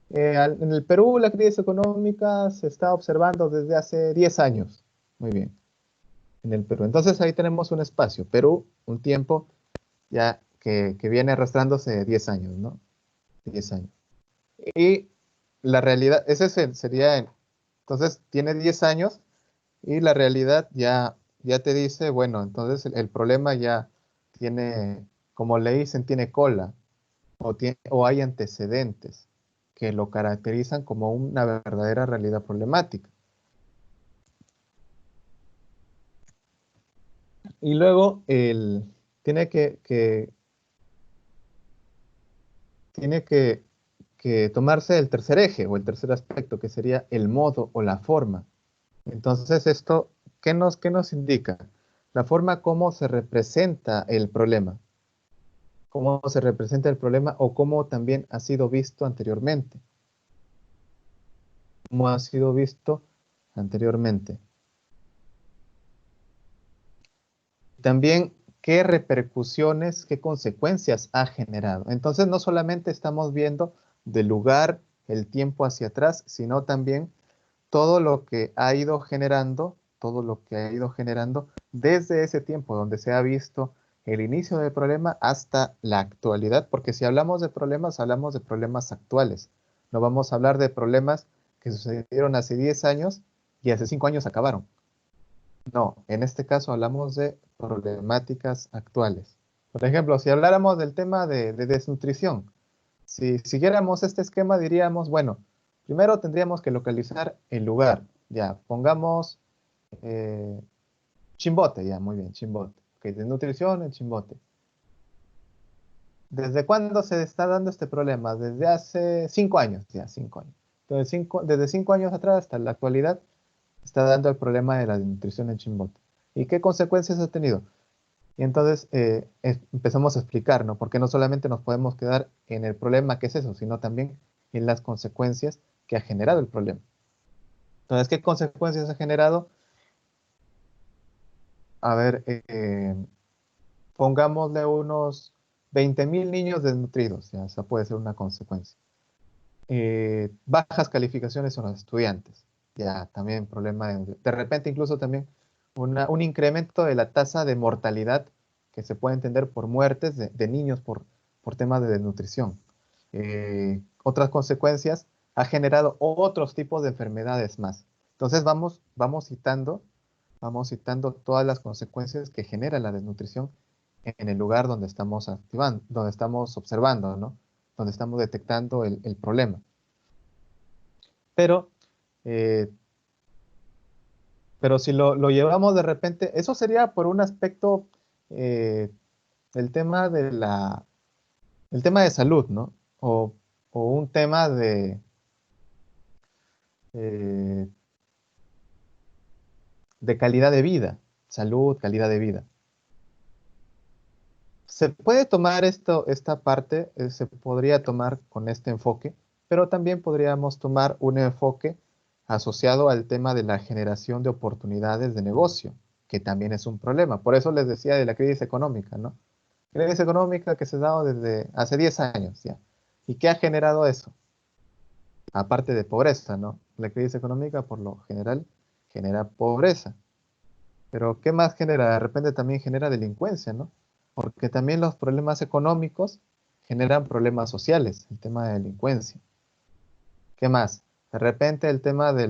en el Perú la crisis económica se está observando desde hace 10 años. Muy bien, en el Perú. Entonces ahí tenemos un espacio, Perú, un tiempo ya que viene arrastrándose 10 años, ¿no? 10 años. Y la realidad, sería, entonces tiene 10 años y la realidad ya te dice, bueno, entonces el problema ya tiene, como le dicen, tiene cola o hay antecedentes que lo caracterizan como una verdadera realidad problemática. Y luego tiene que tomarse el tercer eje o el tercer aspecto, que sería el modo o la forma. Entonces, esto, ¿qué nos indica? La forma como se representa el problema. Cómo se representa el problema o cómo también ha sido visto anteriormente. Cómo ha sido visto anteriormente. También, ¿qué repercusiones, qué consecuencias ha generado? Entonces, no solamente estamos viendo del lugar, el tiempo hacia atrás, sino también todo lo que ha ido generando, desde ese tiempo donde se ha visto el inicio del problema hasta la actualidad, porque si hablamos de problemas actuales. No vamos a hablar de problemas que sucedieron hace 10 años y hace 5 años acabaron. No, en este caso hablamos de problemáticas actuales. Por ejemplo, si habláramos del tema de desnutrición, si siguiéramos este esquema diríamos, bueno, primero tendríamos que localizar el lugar. Ya, pongamos Chimbote, ya, muy bien, Chimbote. Ok, desnutrición en Chimbote. ¿Desde cuándo se está dando este problema? Desde hace 5 años, ya, 5 años. Entonces, desde 5 años atrás hasta la actualidad, está dando el problema de la desnutrición en Chimbote. ¿Y qué consecuencias ha tenido? Y entonces empezamos a explicar, ¿no? Porque no solamente nos podemos quedar en el problema que es eso, sino también en las consecuencias que ha generado el problema. Entonces, ¿qué consecuencias ha generado? A ver, pongámosle unos 20.000 niños desnutridos, ya, esa puede ser una consecuencia. Bajas calificaciones en los estudiantes, ya, también problema de repente incluso también un incremento de la tasa de mortalidad que se puede entender por muertes de niños por temas de desnutrición. Otras consecuencias, ha generado otros tipos de enfermedades más. Entonces vamos citando todas las consecuencias que genera la desnutrición en el lugar donde estamos activando, donde estamos observando, ¿no? Donde estamos detectando el problema. Pero si lo llevamos de repente, eso sería por un aspecto, el tema de salud, ¿no? O un tema eh, de calidad de vida, salud, calidad de vida. Se puede tomar esta parte, se podría tomar con este enfoque, pero también podríamos tomar un enfoque asociado al tema de la generación de oportunidades de negocio, que también es un problema. Por eso les decía de la crisis económica, ¿no? Crisis económica que se ha dado desde hace 10 años ya. ¿Y qué ha generado eso? Aparte de pobreza, ¿no? La crisis económica por lo general genera pobreza. Pero ¿qué más genera? De repente también genera delincuencia, ¿no? Porque también los problemas económicos generan problemas sociales, el tema de delincuencia. ¿Qué más? De repente el tema de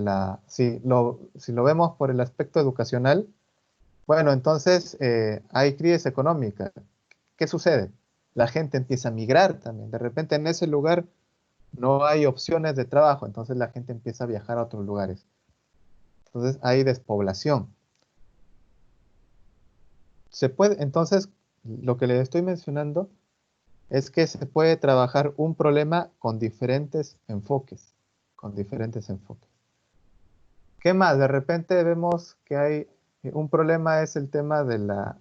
si lo vemos por el aspecto educacional, bueno, entonces hay crisis económica. ¿Qué sucede? La gente empieza a migrar también. De repente en ese lugar no hay opciones de trabajo, entonces la gente empieza a viajar a otros lugares. Entonces hay despoblación. Entonces, lo que le estoy mencionando es que se puede trabajar un problema con diferentes enfoques, ¿Qué más? De repente vemos que hay un problema, es el tema de la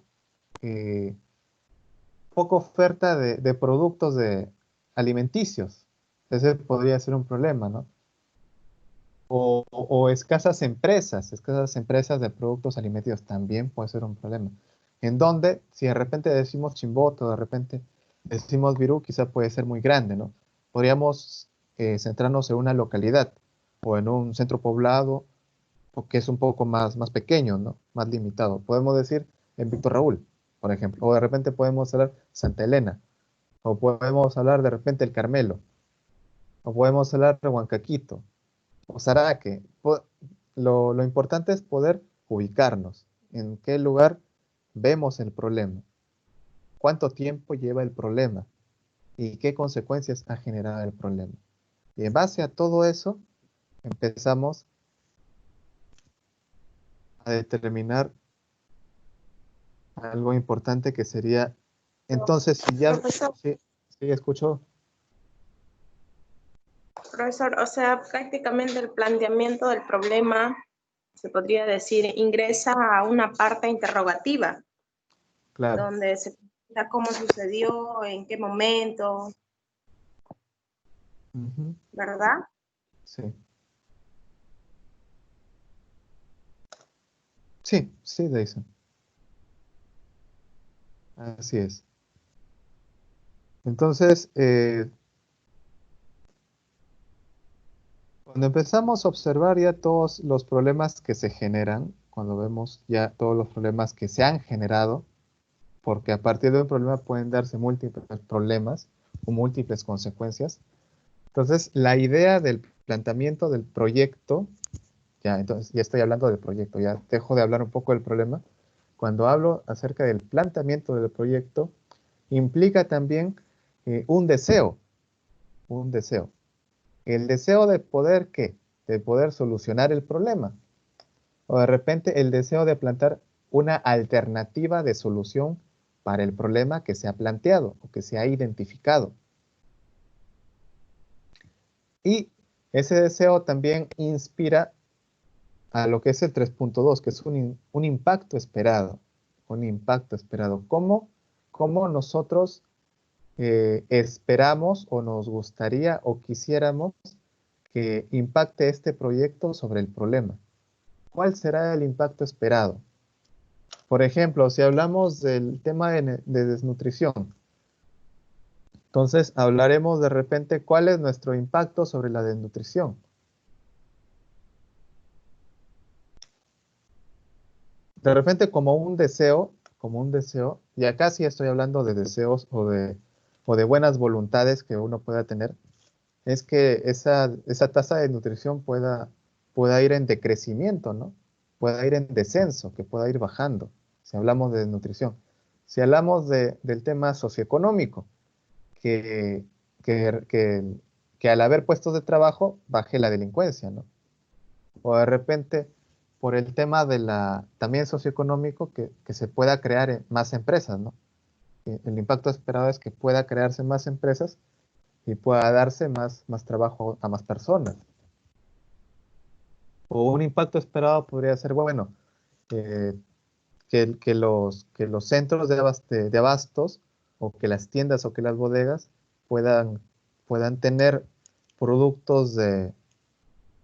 poca oferta de productos alimenticios. Ese podría ser un problema, ¿no? O escasas empresas de productos alimenticios también puede ser un problema. En donde, si de repente decimos Chimbote, de repente decimos Virú, quizá puede ser muy grande, ¿no? Podríamos centrarnos en una localidad o en un centro poblado, o que es un poco más pequeño, ¿no? Más limitado. Podemos decir en Víctor Raúl, por ejemplo, o de repente podemos hablar Santa Elena, o podemos hablar de repente el Carmelo, o podemos hablar de Huancaquito, o Saraque. Lo importante es poder ubicarnos, en qué lugar vemos el problema, cuánto tiempo lleva el problema y qué consecuencias ha generado el problema. Y en base a todo eso, empezamos a determinar algo importante que sería, entonces, si ya... Profesor, Sí, escucho. profesor, o sea, prácticamente el planteamiento del problema, se podría decir, ingresa a una parte interrogativa, Claro. donde se pregunta cómo sucedió, en qué momento, Ujú. ¿verdad? Sí. Sí, Deison. Así es. Entonces, cuando empezamos a observar ya todos los problemas que se generan, cuando vemos ya todos los problemas que se han generado, porque a partir de un problema pueden darse múltiples problemas o múltiples consecuencias. Entonces, la idea del planteamiento del proyecto, entonces ya estoy hablando del proyecto, ya dejo de hablar un poco del problema. Cuando hablo acerca del planteamiento del proyecto, implica también un deseo. El deseo de poder, ¿qué? De poder solucionar el problema. O de repente el deseo de plantear una alternativa de solución para el problema que se ha planteado o que se ha identificado. Y ese deseo también inspira a lo que es el 3.2, que es un impacto esperado. Un impacto esperado. ¿Cómo nosotros esperamos o nos gustaría o quisiéramos que impacte este proyecto sobre el problema? ¿Cuál será el impacto esperado? Por ejemplo, si hablamos del tema de desnutrición, entonces hablaremos de repente cuál es nuestro impacto sobre la desnutrición. De repente como un deseo, y acá sí estoy hablando de deseos o de buenas voluntades que uno pueda tener, es que esa tasa de nutrición pueda ir en decrecimiento, ¿no? Pueda ir en descenso, que pueda ir bajando, si hablamos de nutrición. Si hablamos del tema socioeconómico, que, que, que, que al haber puestos de trabajo baje la delincuencia, ¿no? O de repente, por el tema también socioeconómico, que se pueda crear más empresas, ¿no? El impacto esperado es que pueda crearse más empresas y pueda darse más trabajo a más personas. O un impacto esperado podría ser, bueno, que los centros de abastos o que las tiendas o que las bodegas puedan tener productos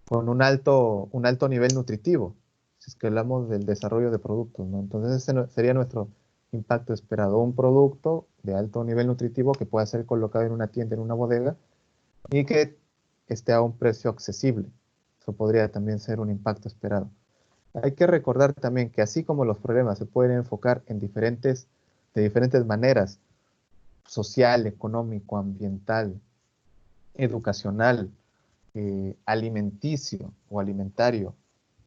con un alto nivel nutritivo, si es que hablamos del desarrollo de productos, ¿no? Entonces ese sería nuestro impacto esperado, un producto de alto nivel nutritivo que pueda ser colocado en una tienda, en una bodega, y que esté a un precio accesible. Eso podría también ser un impacto esperado. Hay que recordar también que así como los problemas se pueden enfocar de diferentes maneras social, económico, ambiental, educacional, alimenticio o alimentario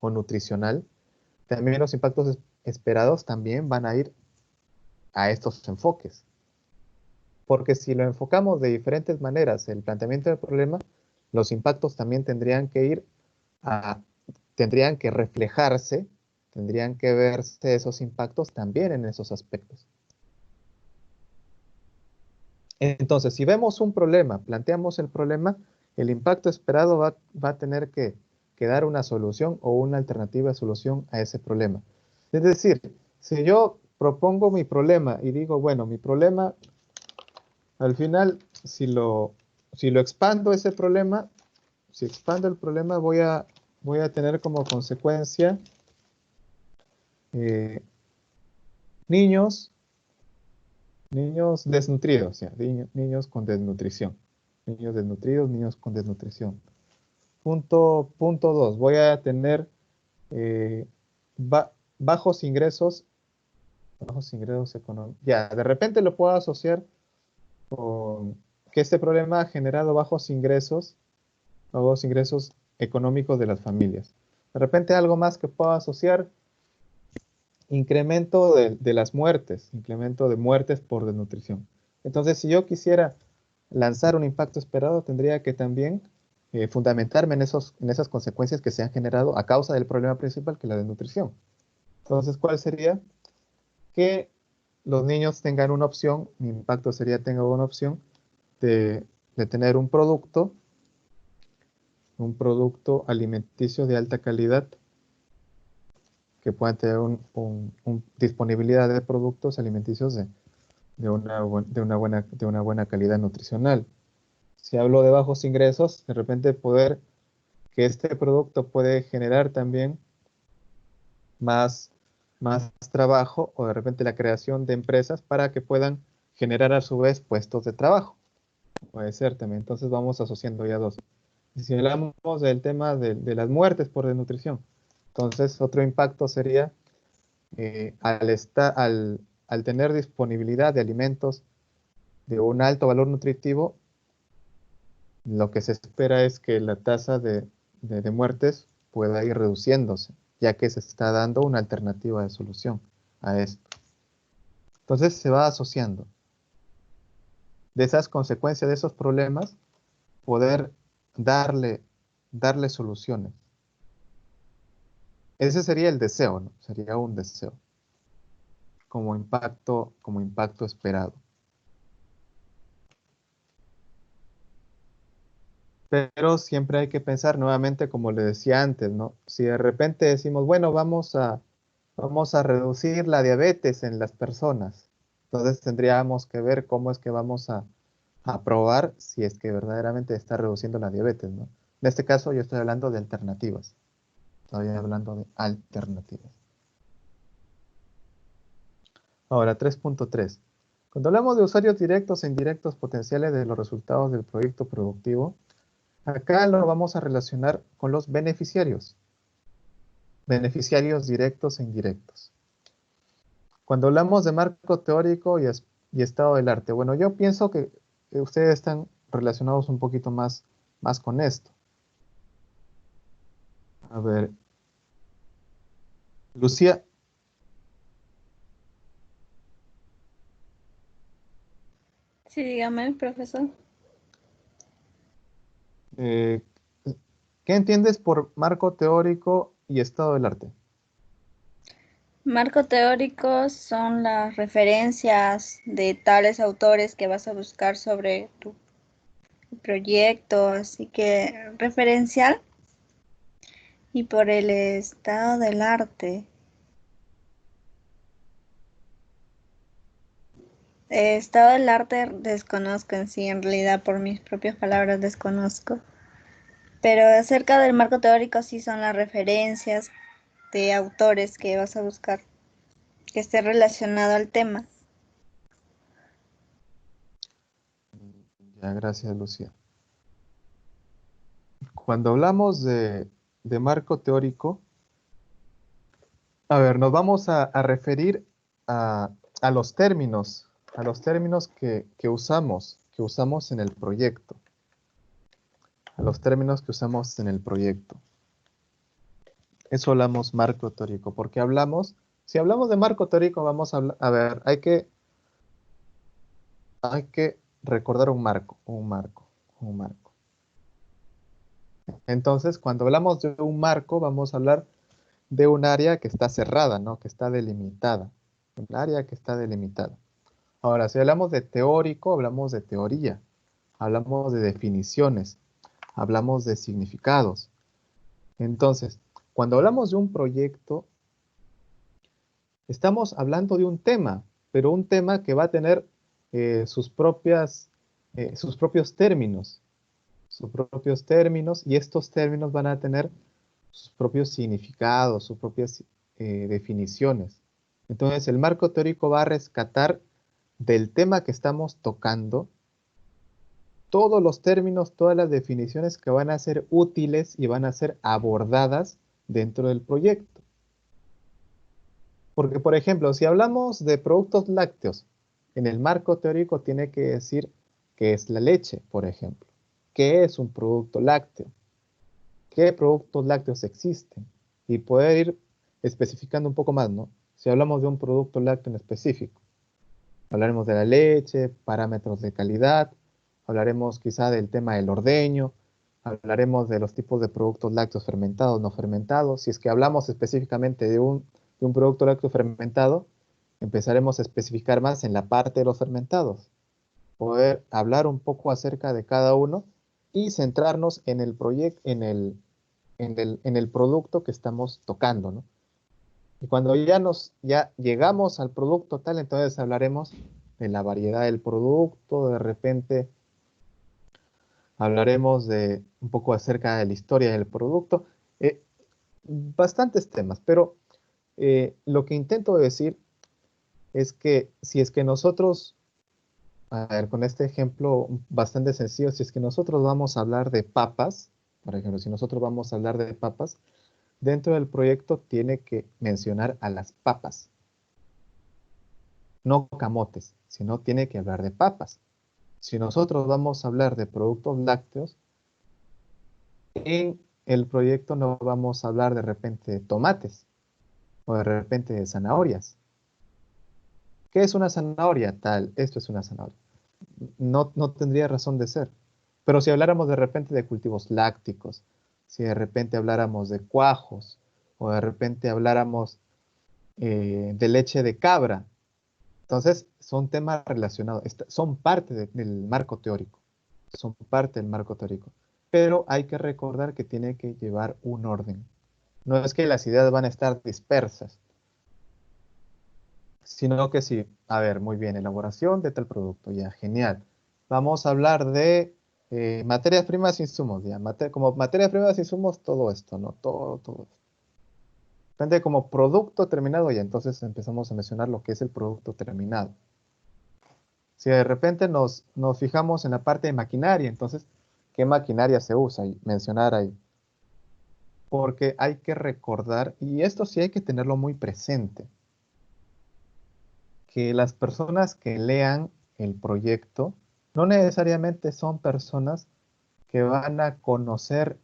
o nutricional, también los impactos esperados también van a ir a estos enfoques. Porque si lo enfocamos de diferentes maneras, el planteamiento del problema, los impactos también tendrían que reflejarse, tendrían que verse esos impactos también en esos aspectos. Entonces, si vemos un problema, planteamos el problema, el impacto esperado va a tener que dar una solución o una alternativa de solución a ese problema. Es decir, si yo propongo mi problema y digo, bueno, mi problema, al final, si lo expando ese problema, si expando el problema, voy a tener como consecuencia niños desnutridos, ¿ya? Niños con desnutrición. Niños desnutridos, niños con desnutrición. Punto 2, voy a tener bajos ingresos económicos. Ya, de repente lo puedo asociar con que este problema ha generado bajos ingresos económicos de las familias. De repente algo más que puedo asociar, incremento de las muertes, incremento de muertes por desnutrición. Entonces, si yo quisiera lanzar un impacto esperado, tendría que también fundamentarme en esas consecuencias que se han generado a causa del problema principal, que es la desnutrición. Entonces, ¿cuál sería? Que los niños tengan una opción, mi impacto sería tengan una opción de tener un producto alimenticio de alta calidad, que puedan tener disponibilidad de productos alimenticios de una buena calidad nutricional. Si hablo de bajos ingresos, de repente que este producto puede generar también más trabajo, o de repente la creación de empresas para que puedan generar a su vez puestos de trabajo. Puede ser también. Entonces vamos asociando ya dos. Y si hablamos del tema de las muertes por desnutrición, entonces otro impacto sería al tener disponibilidad de alimentos de un alto valor nutritivo, lo que se espera es que la tasa de muertes pueda ir reduciéndose, ya que se está dando una alternativa de solución a esto. Entonces se va asociando. De esas consecuencias, de esos problemas, poder darle soluciones. Ese sería el deseo, ¿no? Sería un deseo como impacto esperado. Pero siempre hay que pensar nuevamente, como le decía antes, ¿no? Si de repente decimos, bueno, vamos a reducir la diabetes en las personas, entonces tendríamos que ver cómo es que vamos a probar si es que verdaderamente está reduciendo la diabetes, ¿no? En este caso yo estoy hablando de alternativas. Estoy hablando de alternativas. Ahora, 3.3. Cuando hablamos de usuarios directos e indirectos potenciales de los resultados del proyecto productivo, acá lo vamos a relacionar con los beneficiarios. Beneficiarios directos e indirectos. Cuando hablamos de marco teórico y estado del arte, bueno, yo pienso que ustedes están relacionados un poquito más con esto. A ver. Lucía. Sí, dígame, profesor. ¿Qué entiendes por marco teórico y estado del arte? Marco teórico son las referencias de tales autores que vas a buscar sobre tu proyecto, así que referencial. Y por el estado del arte. Estado del arte desconozco en sí, en realidad por mis propias palabras desconozco. Pero acerca del marco teórico sí son las referencias de autores que vas a buscar, que esté relacionado al tema. Ya, gracias, Lucía. Cuando hablamos de marco teórico, a ver, nos vamos a referir a los términos a los términos que usamos en el proyecto. A los términos que usamos en el proyecto. Eso hablamos marco teórico, porque si hablamos de marco teórico, vamos a ver, hay que recordar un marco. Entonces, cuando hablamos de un marco, vamos a hablar de un área que está cerrada, ¿no? Que está delimitada. Un área que está delimitada. Ahora, si hablamos de teórico, hablamos de teoría. Hablamos de definiciones. Hablamos de significados. Entonces, cuando hablamos de un proyecto, estamos hablando de un tema, pero un tema que va a tener sus propios términos. Y estos términos van a tener sus propios significados, sus propias definiciones. Entonces, el marco teórico va a rescatar del tema que estamos tocando todos los términos, todas las definiciones que van a ser útiles y van a ser abordadas dentro del proyecto. Porque, por ejemplo, si hablamos de productos lácteos, en el marco teórico tiene que decir qué es la leche, por ejemplo. ¿Qué es un producto lácteo? ¿Qué productos lácteos existen? Y poder ir especificando un poco más, ¿no? Si hablamos de un producto lácteo en específico, hablaremos de la leche, parámetros de calidad, hablaremos quizá del tema del ordeño, hablaremos de los tipos de productos lácteos fermentados, no fermentados. Si es que hablamos específicamente de un producto lácteo fermentado, empezaremos a especificar más en la parte de los fermentados. Poder hablar un poco acerca de cada uno y centrarnos en el proyecto, en el producto que estamos tocando, ¿no? Y cuando ya llegamos al producto tal, entonces hablaremos de la variedad del producto, de repente hablaremos de un poco acerca de la historia del producto, bastantes temas, pero lo que intento decir es que si es que nosotros, a ver, con este ejemplo bastante sencillo, si es que nosotros vamos a hablar de papas, por ejemplo, si nosotros vamos a hablar de papas, dentro del proyecto tiene que mencionar a las papas, no camotes, sino tiene que hablar de papas. Si nosotros vamos a hablar de productos lácteos, en el proyecto no vamos a hablar de repente de tomates o de repente de zanahorias. ¿Qué es una zanahoria? Tal, esto es una zanahoria. No tendría razón de ser. Pero si habláramos de repente de cultivos lácticos, si de repente habláramos de cuajos, o de repente habláramos de leche de cabra, entonces son temas relacionados, son parte del marco teórico, son parte del marco teórico. Pero hay que recordar que tiene que llevar un orden. No es que las ideas van a estar dispersas, sino que sí, a ver, muy bien, elaboración de tal producto, ya, genial. Vamos a hablar de materias primas, insumos, ya, como materias primas, insumos, todo esto, ¿no? Todo esto. Depende como producto terminado, y entonces empezamos a mencionar lo que es el producto terminado. Si de repente nos fijamos en la parte de maquinaria, entonces, ¿qué maquinaria se usa? Y mencionar ahí. Porque hay que recordar, y esto sí hay que tenerlo muy presente, que las personas que lean el proyecto no necesariamente son personas que van a conocer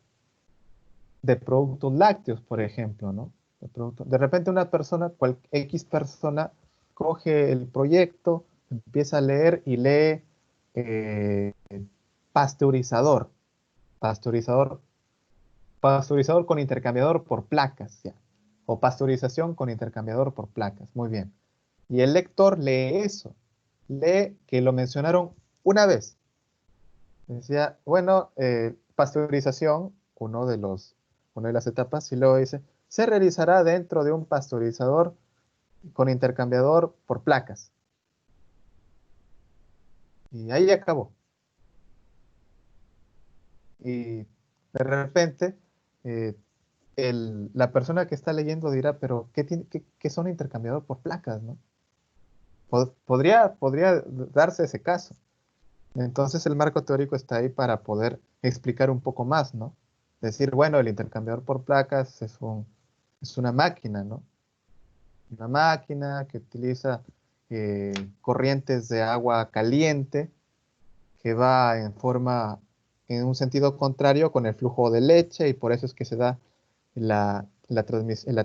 de productos lácteos, por ejemplo, ¿no? De repente una persona, X persona, coge el proyecto, empieza a leer y lee pasteurizador, pasteurizador con intercambiador por placas, ya. O pasteurización con intercambiador por placas, muy bien. Y el lector lee eso, lee que lo mencionaron una vez. Decía, bueno, pasteurización, una de las etapas, y luego dice, se realizará dentro de un pasteurizador con intercambiador por placas. Y ahí acabó. Y de repente, la persona que está leyendo dirá, pero ¿qué son intercambiador por placas, no? Podría darse ese caso. Entonces el marco teórico está ahí para poder explicar un poco más, ¿no? Decir, bueno, el intercambiador por placas es una máquina, ¿no? Una máquina que utiliza corrientes de agua caliente que va en un sentido contrario con el flujo de leche y por eso es que se da la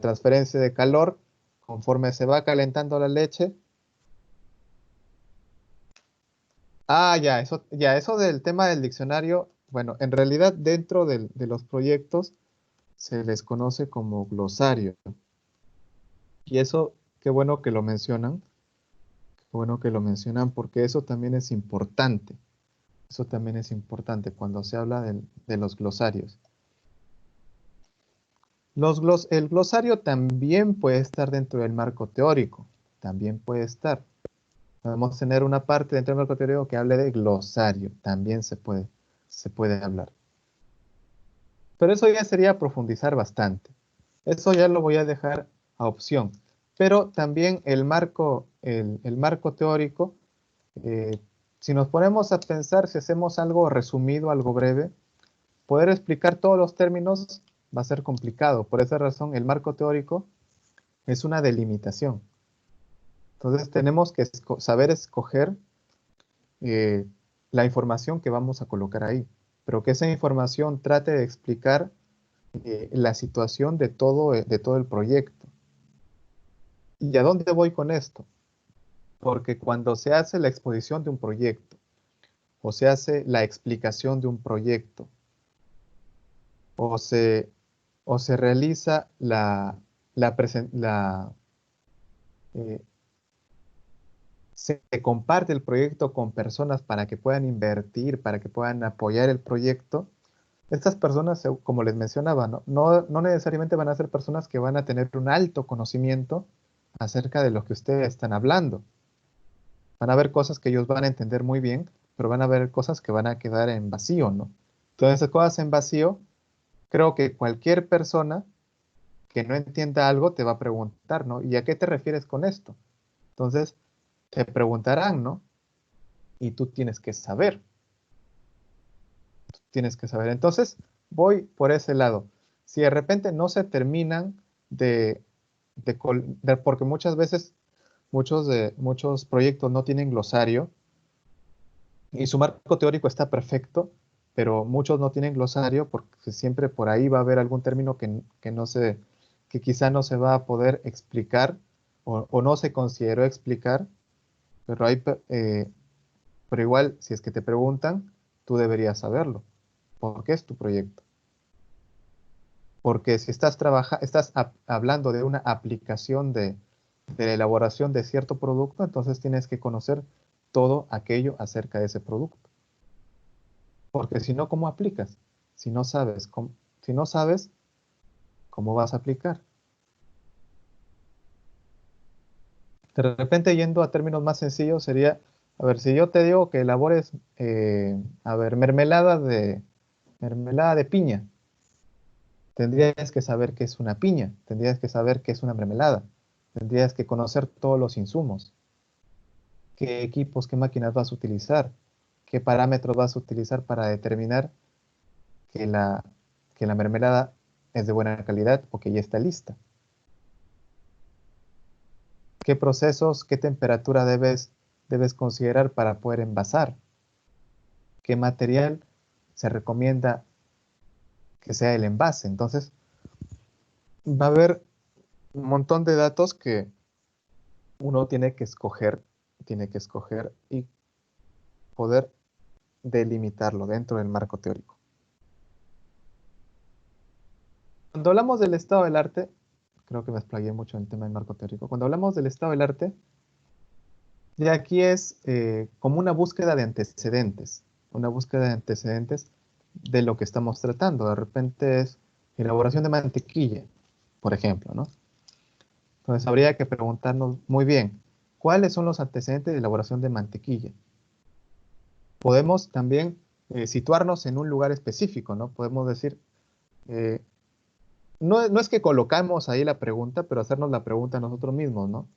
transferencia de calor conforme se va calentando la leche. Ah, ya, eso del tema del diccionario, bueno, en realidad dentro de los proyectos se les conoce como glosario. Y eso, qué bueno que lo mencionan, qué bueno que lo mencionan porque eso también es importante. Eso también es importante cuando se habla de los glosarios. El glosario también puede estar dentro del marco teórico, también puede estar. Podemos tener una parte dentro del marco teórico que hable de glosario, también se puede hablar. Pero eso ya sería profundizar bastante. Eso ya lo voy a dejar a opción. Pero también el marco teórico, si nos ponemos a pensar, si hacemos algo resumido, algo breve, poder explicar todos los términos va a ser complicado. Por esa razón, el marco teórico es una delimitación. Entonces, tenemos que saber escoger la información que vamos a colocar ahí, pero que esa información trate de explicar la situación de todo el proyecto. ¿Y a dónde voy con esto? Porque cuando se hace la exposición de un proyecto, o se hace la explicación de un proyecto, o se realiza se comparte el proyecto con personas para que puedan invertir, para que puedan apoyar el proyecto, estas personas, como les mencionaba, no necesariamente van a ser personas que van a tener un alto conocimiento acerca de lo que ustedes están hablando. Van a haber cosas que ellos van a entender muy bien, pero van a haber cosas que van a quedar en vacío, ¿no? Entonces, esas cosas en vacío, creo que cualquier persona que no entienda algo te va a preguntar, ¿no? ¿Y a qué te refieres con esto? Entonces, te preguntarán, ¿no? Y tú tienes que saber. Tienes que saber. Entonces, voy por ese lado. Si de repente no se terminan porque muchas veces muchos proyectos no tienen glosario y su marco teórico está perfecto, pero muchos no tienen glosario porque siempre por ahí va a haber algún término que quizá no se va a poder explicar o no se consideró explicar, pero pero igual, si es que te preguntan, tú deberías saberlo, porque es tu proyecto. Porque si estás hablando de una aplicación de la elaboración de cierto producto, entonces tienes que conocer todo aquello acerca de ese producto. Porque si no, ¿cómo aplicas? Si no sabes, ¿cómo vas a aplicar? De repente, yendo a términos más sencillos, sería, a ver, si yo te digo que elabores, mermelada de piña, tendrías que saber qué es una piña, tendrías que saber qué es una mermelada, tendrías que conocer todos los insumos, qué equipos, qué máquinas vas a utilizar, qué parámetros vas a utilizar para determinar que la mermelada es de buena calidad o que ya está lista. ¿Qué procesos, qué temperatura debes considerar para poder envasar? ¿Qué material se recomienda que sea el envase? Entonces, va a haber un montón de datos que uno tiene que escoger y poder delimitarlo dentro del marco teórico. Cuando hablamos del estado del arte, creo que me explayé mucho en el tema del marco teórico. Cuando hablamos del estado del arte, ya aquí es como una búsqueda de antecedentes, de lo que estamos tratando. De repente es elaboración de mantequilla, por ejemplo, ¿no? Entonces habría que preguntarnos muy bien, ¿cuáles son los antecedentes de elaboración de mantequilla? Podemos también situarnos en un lugar específico, ¿no? Podemos decir, no es que colocamos ahí la pregunta, pero hacernos la pregunta nosotros mismos, ¿no?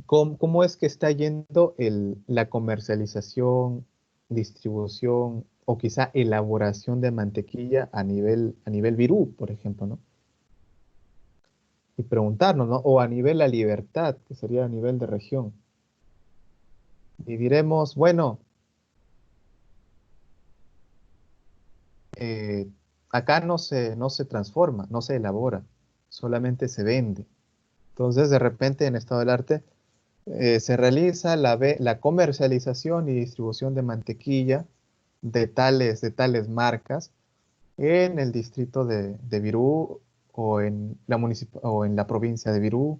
¿Cómo es que está yendo la comercialización, distribución o quizá elaboración de mantequilla a nivel Virú, por ejemplo, ¿no? y preguntarnos, ¿no? O a nivel la libertad, que sería a nivel de región. Y diremos, bueno, acá no se transforma, no se elabora, solamente se vende. Entonces, de repente, en estado del arte, se realiza la comercialización y distribución de mantequilla de tales marcas en el distrito de Virú o en o en la provincia de Virú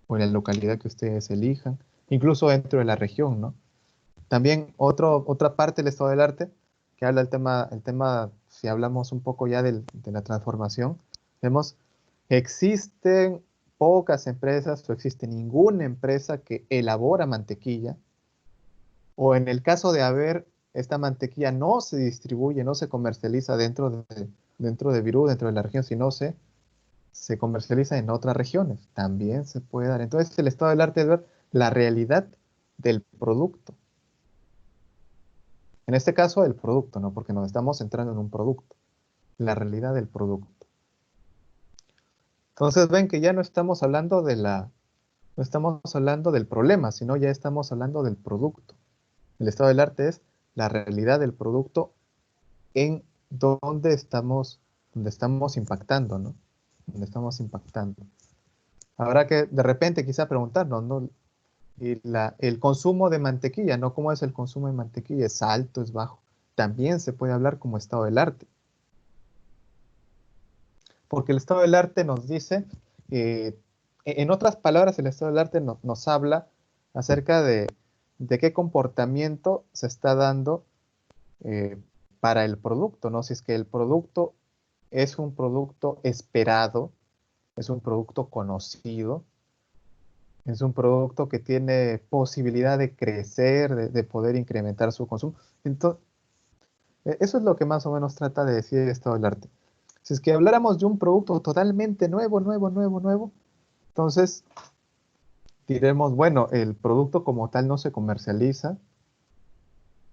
o en la localidad que ustedes elijan, incluso dentro de la región, ¿no? También otra parte del estado del arte que habla el tema, si hablamos un poco ya de la transformación, vemos, existen pocas empresas o existe ninguna empresa que elabora mantequilla, o en el caso de haber, esta mantequilla no se distribuye, no se comercializa dentro de Virú, dentro de la región, sino se comercializa en otras regiones. También se puede dar. Entonces, el estado del arte es ver la realidad del producto. En este caso, el producto, ¿no? Porque nos estamos centrando en un producto. La realidad del producto. Entonces, ven que ya no estamos hablando no estamos hablando del problema, sino ya estamos hablando del producto. El estado del arte es la realidad del producto en donde estamos impactando, ¿no? Donde estamos impactando. Habrá que de repente quizá preguntarnos, ¿no? Y el consumo de mantequilla, ¿no? ¿Cómo es el consumo de mantequilla? ¿Es alto, es bajo? También se puede hablar como estado del arte. Porque el estado del arte nos dice, en otras palabras, el estado del arte nos habla acerca de qué comportamiento se está dando para el producto, ¿no? Si es que el producto es un producto esperado, es un producto conocido, es un producto que tiene posibilidad de crecer, de poder incrementar su consumo. Entonces, eso es lo que más o menos trata de decir el estado del arte. Si es que habláramos de un producto totalmente nuevo, entonces diremos, bueno, el producto como tal no se comercializa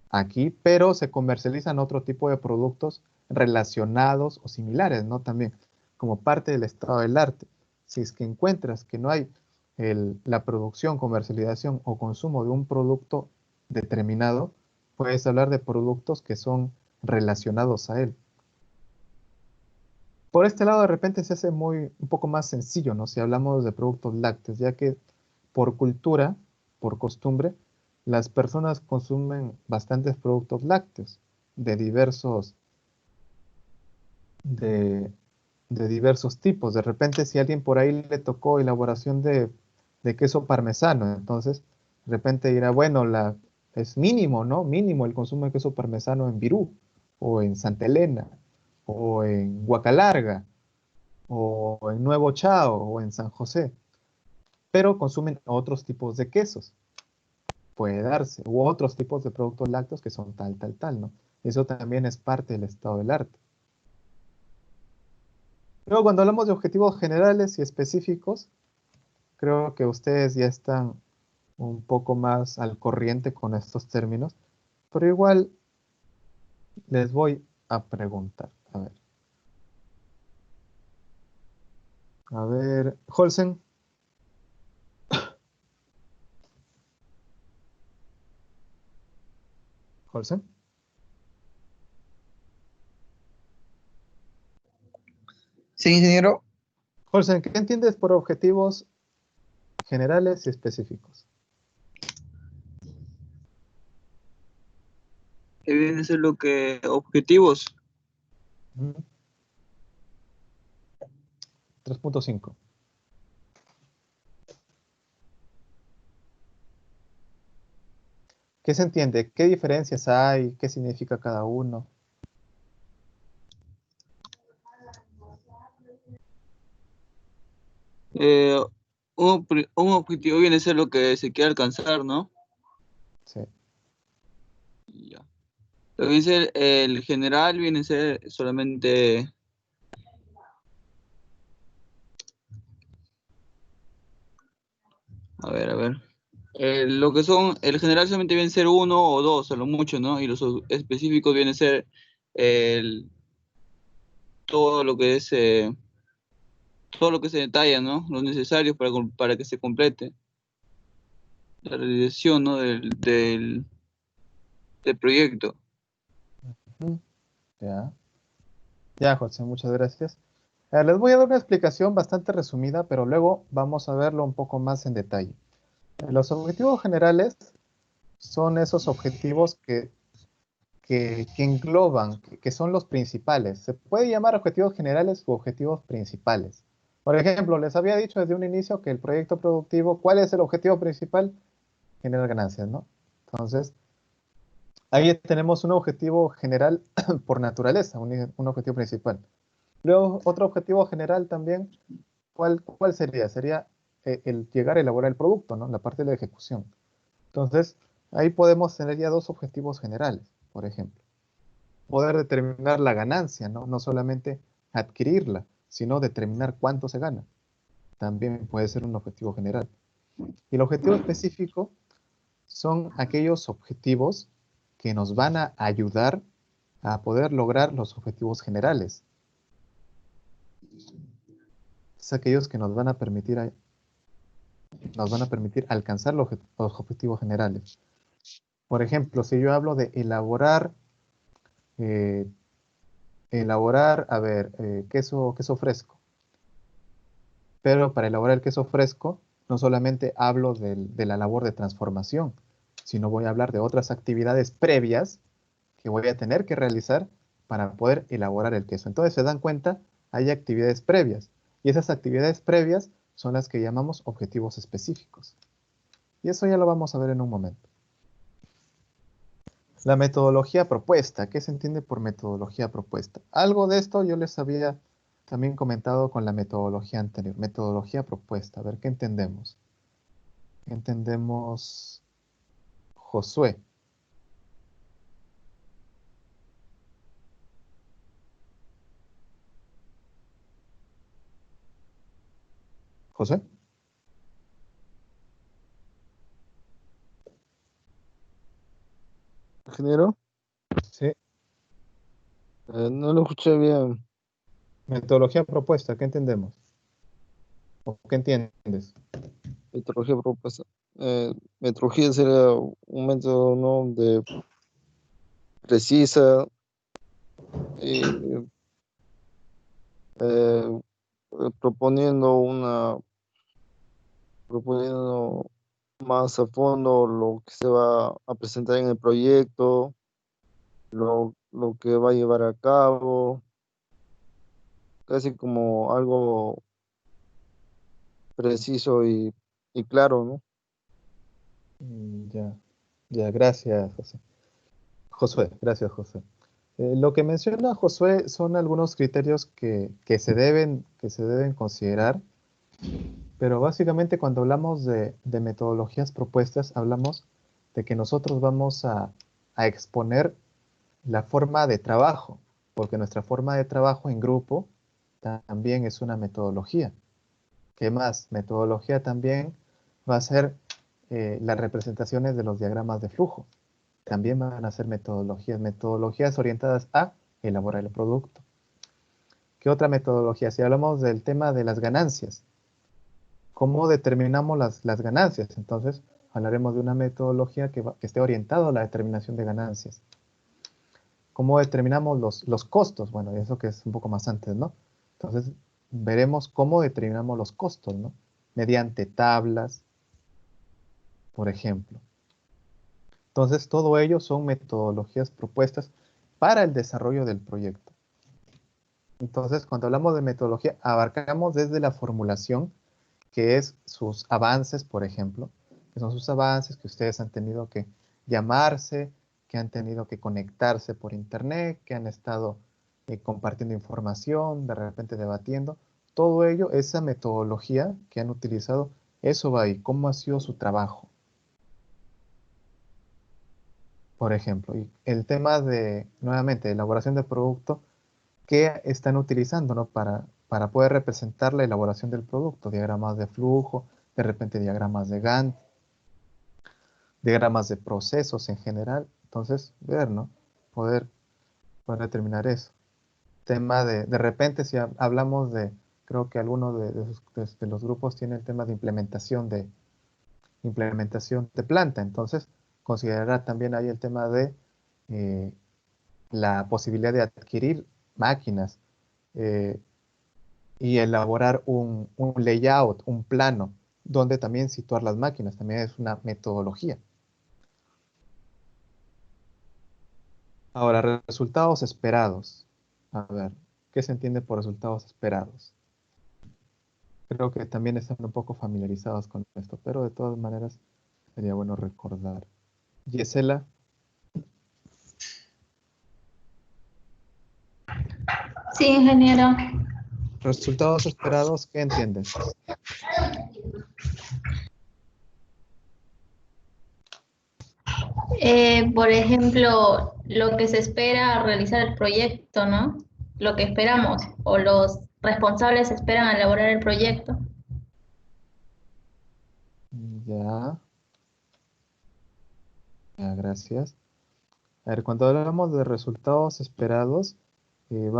aquí, pero se comercializan otro tipo de productos relacionados o similares, ¿no? También como parte del estado del arte. Si es que encuentras que no hay la producción, comercialización o consumo de un producto determinado, puedes hablar de productos que son relacionados a él. Por este lado, de repente se hace un poco más sencillo, ¿no? Si hablamos de productos lácteos, ya que por cultura, por costumbre, las personas consumen bastantes productos lácteos de diversos tipos. De repente, si a alguien por ahí le tocó elaboración de queso parmesano, entonces, de repente dirá, bueno, es mínimo, ¿no? Mínimo el consumo de queso parmesano en Virú, o en Santa Elena, o en Huacalarga, o en Nuevo Chao, o en San José. Pero consumen otros tipos de quesos. Puede darse, u otros tipos de productos lácteos que son tal, ¿no? Eso también es parte del estado del arte. Luego, cuando hablamos de objetivos generales y específicos, creo que ustedes ya están un poco más al corriente con estos términos, pero igual les voy a preguntar. A ver, Holsen. Holsen. Sí, ingeniero. Holsen, ¿qué entiendes por objetivos generales y específicos? Que viene a ser lo que objetivos. 3.5. ¿Qué se entiende? ¿Qué diferencias hay? ¿Qué significa cada uno? Eh, un objetivo viene a ser lo que se quiere alcanzar, ¿no? Sí. Ya. Lo que viene a ser el general, viene a ser solamente... A ver. Lo que son, el general solamente viene a ser uno o dos, a lo mucho, ¿no? Y los específicos vienen a ser todo lo que es todo lo que se detalla, ¿no? Lo necesario para que se complete la realización, ¿no? del proyecto. Ujú. Ya. Ya, José, muchas gracias. Les voy a dar una explicación bastante resumida, pero luego vamos a verlo un poco más en detalle. Los objetivos generales son esos objetivos que engloban, que son los principales. Se puede llamar objetivos generales u objetivos principales. Por ejemplo, les había dicho desde un inicio que el proyecto productivo, ¿cuál es el objetivo principal? Generar ganancias, ¿no? Entonces, ahí tenemos un objetivo general por naturaleza, un objetivo principal. Luego, otro objetivo general también, ¿cuál sería? Sería el llegar a elaborar el producto, ¿no? La parte de la ejecución. Entonces, ahí podemos tener ya dos objetivos generales, por ejemplo. Poder determinar la ganancia, ¿no? No solamente adquirirla, sino determinar cuánto se gana. También puede ser un objetivo general. Y el objetivo específico son aquellos objetivos que nos van a ayudar a poder lograr los objetivos generales. Es aquellos que nos van a permitir alcanzar los objetivos generales. Por ejemplo, si yo hablo de elaborar, queso fresco. Pero para elaborar el queso fresco, no solamente hablo de la labor de transformación, sino voy a hablar de otras actividades previas que voy a tener que realizar para poder elaborar el queso. Entonces, se dan cuenta, hay actividades previas. Y esas actividades previas son las que llamamos objetivos específicos. Y eso ya lo vamos a ver en un momento. La metodología propuesta. ¿Qué se entiende por metodología propuesta? Algo de esto yo les había también comentado con la metodología anterior. Metodología propuesta. A ver, ¿qué entendemos? ¿Qué entendemos, Josué? ¿José? Ingeniero, Sí. no lo escuché bien. Metodología propuesta. ¿Qué entendemos? ¿O qué entiendes? Metodología propuesta. Metodología sería un método, ¿no? de precisa y eh, proponiendo proponiendo más a fondo lo que se va a presentar en el proyecto, lo que va a llevar a cabo, casi como algo preciso y claro, ¿no? Ya, ya, gracias, José. Josué, gracias, José. Lo que menciona Josué son algunos criterios que se deben considerar, pero básicamente cuando hablamos de metodologías propuestas, hablamos de que nosotros vamos a exponer la forma de trabajo, porque nuestra forma de trabajo en grupo también es una metodología. ¿Qué más? Metodología también va a ser las representaciones de los diagramas de flujo. También van a ser metodologías orientadas a elaborar el producto. ¿Qué otra metodología? Si hablamos del tema de las ganancias, ¿cómo determinamos las ganancias? Entonces, hablaremos de una metodología que esté orientada a la determinación de ganancias. ¿Cómo determinamos los costos? Bueno, eso que es un poco más antes, ¿no? Entonces, veremos cómo determinamos los costos, ¿no? Mediante tablas, por ejemplo. Entonces, todo ello son metodologías propuestas para el desarrollo del proyecto. Entonces, cuando hablamos de metodología, abarcamos desde la formulación, que es sus avances, por ejemplo, que son sus avances que ustedes han tenido que llamarse, que han tenido que conectarse por internet, que han estado compartiendo información, de repente debatiendo. Todo ello, esa metodología que han utilizado, eso va ahí. ¿Cómo ha sido su trabajo? Por ejemplo, y el tema de, nuevamente, elaboración de producto, ¿qué están utilizando, ¿no? para poder representar la elaboración del producto? Diagramas de flujo, de repente diagramas de Gantt, diagramas de procesos en general. Entonces, ver, ¿no? Poder determinar eso. Tema de repente, si hablamos de creo que algunos de los grupos tienen el tema de implementación de planta. Entonces, considerará también ahí el tema de la posibilidad de adquirir máquinas y elaborar un layout, un plano, donde también situar las máquinas. También es una metodología. Ahora, resultados esperados. A ver, ¿qué se entiende por resultados esperados? Creo que también están un poco familiarizados con esto, pero de todas maneras sería bueno recordar. Gisela. Sí, ingeniero. Resultados esperados, ¿qué entiendes? Por ejemplo, lo que se espera realizar el proyecto, ¿no? Lo que esperamos o los responsables esperan elaborar el proyecto. Ya. Ya, gracias. A ver, cuando hablamos de resultados esperados, en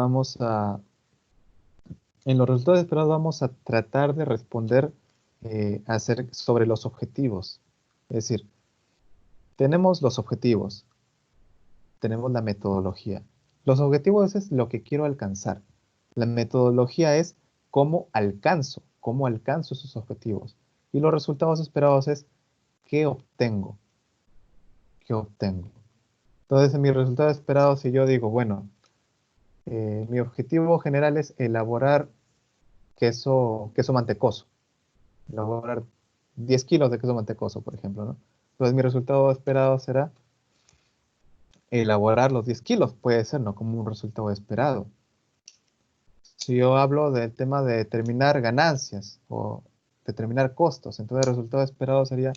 los resultados esperados vamos a tratar de responder sobre los objetivos. Es decir, tenemos los objetivos, tenemos la metodología. Los objetivos es lo que quiero alcanzar. La metodología es cómo alcanzo esos objetivos. Y los resultados esperados es qué obtengo. ¿Qué obtengo? Entonces, en mi resultado esperado, si yo digo, bueno, mi objetivo general es elaborar queso mantecoso. Elaborar 10 kilos de queso mantecoso, por ejemplo, ¿no? Entonces, mi resultado esperado será elaborar los 10 kilos. Puede ser, ¿no? Como un resultado esperado. Si yo hablo del tema de determinar ganancias o determinar costos, entonces el resultado esperado sería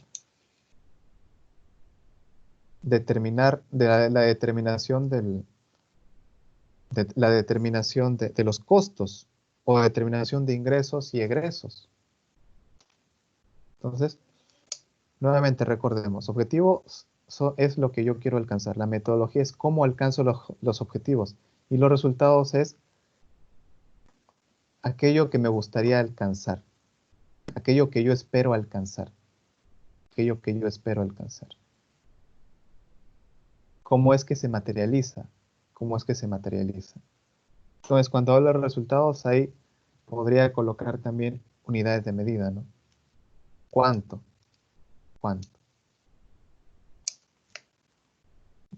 determinar la determinación de los costos o determinación de ingresos y egresos. Entonces, nuevamente recordemos, objetivos es lo que yo quiero alcanzar. La metodología es cómo alcanzo los objetivos. Y los resultados es aquello que me gustaría alcanzar. Aquello que yo espero alcanzar. Aquello que yo espero alcanzar. ¿Cómo es que se materializa? ¿Cómo es que se materializa? Entonces, cuando hablo de resultados, ahí podría colocar también unidades de medida, ¿no? ¿Cuánto? ¿Cuánto?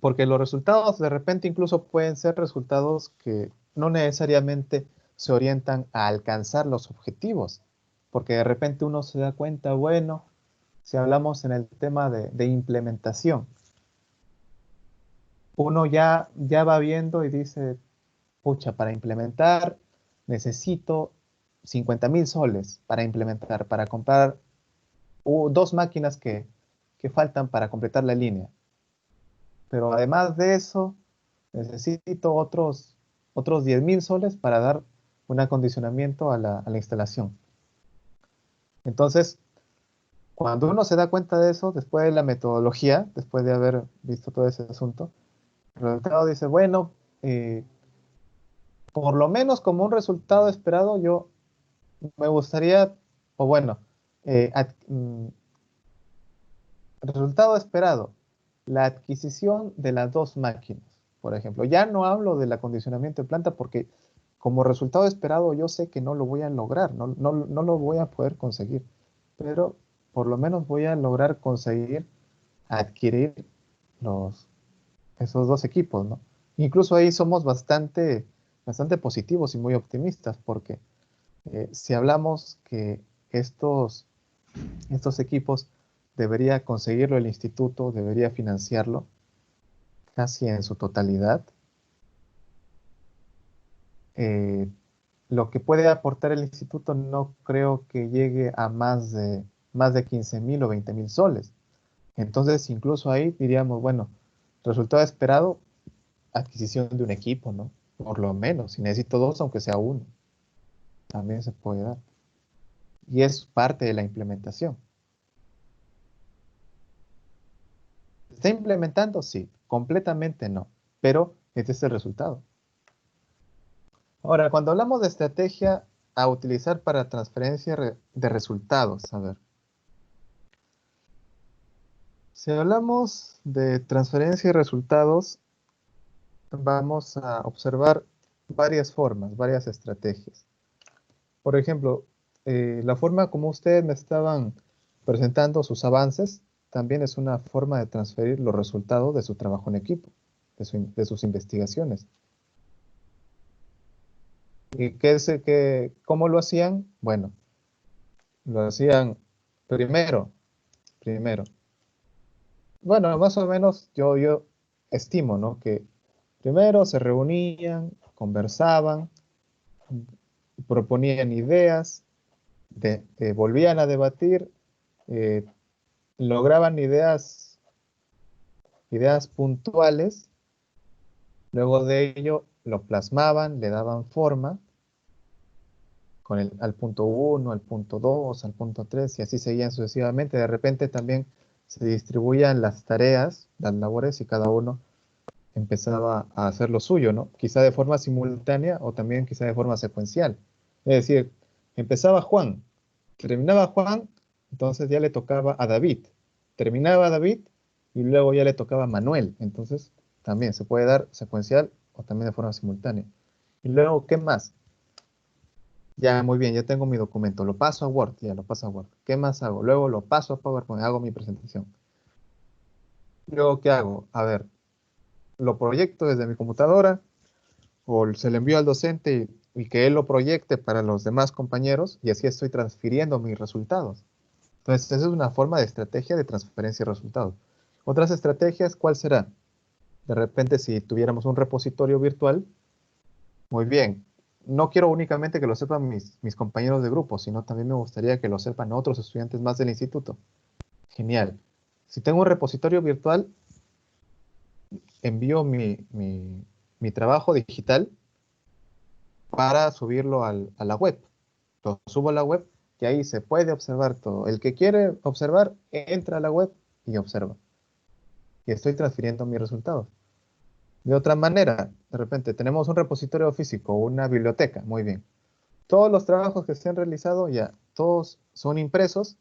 Porque los resultados de repente incluso pueden ser resultados que no necesariamente se orientan a alcanzar los objetivos, porque de repente uno se da cuenta, bueno, si hablamos en el tema de implementación, uno ya va viendo y dice, pucha, para implementar necesito 50.000 soles para implementar, para comprar 2 máquinas que faltan para completar la línea. Pero además de eso, necesito otros 10.000 soles para dar un acondicionamiento a la instalación. Entonces, cuando uno se da cuenta de eso, después de la metodología, después de haber visto todo ese asunto, el resultado dice, bueno, por lo menos como un resultado esperado, yo me gustaría, o bueno, resultado esperado, la adquisición de las 2 máquinas, por ejemplo. Ya no hablo del acondicionamiento de planta porque como resultado esperado yo sé que no lo voy a lograr, no lo voy a poder conseguir, pero por lo menos voy a lograr conseguir adquirir esos 2 equipos, ¿no? Incluso ahí somos bastante positivos y muy optimistas porque si hablamos que estos equipos debería conseguirlo el instituto, debería financiarlo casi en su totalidad. Lo que puede aportar el instituto no creo que llegue a más de 15.000 o 20.000 soles. Entonces, incluso ahí diríamos, bueno, resultado esperado, adquisición de un equipo, ¿no? Por lo menos, si necesito 2, aunque sea 1, también se puede dar. Y es parte de la implementación. ¿Se está implementando? Sí, completamente no, pero este es el resultado. Ahora, cuando hablamos de estrategia, a utilizar para transferencia de resultados. A ver. Si hablamos de transferencia de resultados, vamos a observar varias formas, varias estrategias. Por ejemplo, la forma como ustedes me estaban presentando sus avances, también es una forma de transferir los resultados de su trabajo en equipo, de sus investigaciones. ¿Y cómo lo hacían? Bueno, lo hacían primero. Bueno, más o menos yo estimo, ¿no? Que primero se reunían, conversaban, proponían ideas, volvían a debatir, lograban ideas puntuales, luego de ello lo plasmaban, le daban forma al punto 1, al punto 2, al punto 3, y así seguían sucesivamente. De repente también se distribuían las tareas, las labores, y cada uno empezaba a hacer lo suyo, ¿no? Quizá de forma simultánea o también quizá de forma secuencial. Es decir, empezaba Juan, terminaba Juan, entonces ya le tocaba a David. Terminaba David y luego ya le tocaba a Manuel. Entonces también se puede dar secuencial o también de forma simultánea. Y luego, ¿qué más? Ya, muy bien, ya tengo mi documento. Lo paso a Word, ya lo paso a Word. ¿Qué más hago? Luego lo paso a PowerPoint, hago mi presentación. Luego, ¿qué hago? A ver, lo proyecto desde mi computadora o se le envío al docente y que él lo proyecte para los demás compañeros y así estoy transfiriendo mis resultados. Entonces, esa es una forma de estrategia de transferencia de resultados. Otras estrategias, ¿cuál será? De repente, si tuviéramos un repositorio virtual, muy bien. No quiero únicamente que lo sepan mis compañeros de grupo, sino también me gustaría que lo sepan otros estudiantes más del instituto. Genial. Si tengo un repositorio virtual, envío mi trabajo digital para subirlo a la web. Lo subo a la web y ahí se puede observar todo. El que quiere observar, entra a la web y observa. Y estoy transfiriendo mis resultados. De otra manera, de repente tenemos un repositorio físico, una biblioteca, muy bien. Todos los trabajos que se han realizado ya, todos son impresos,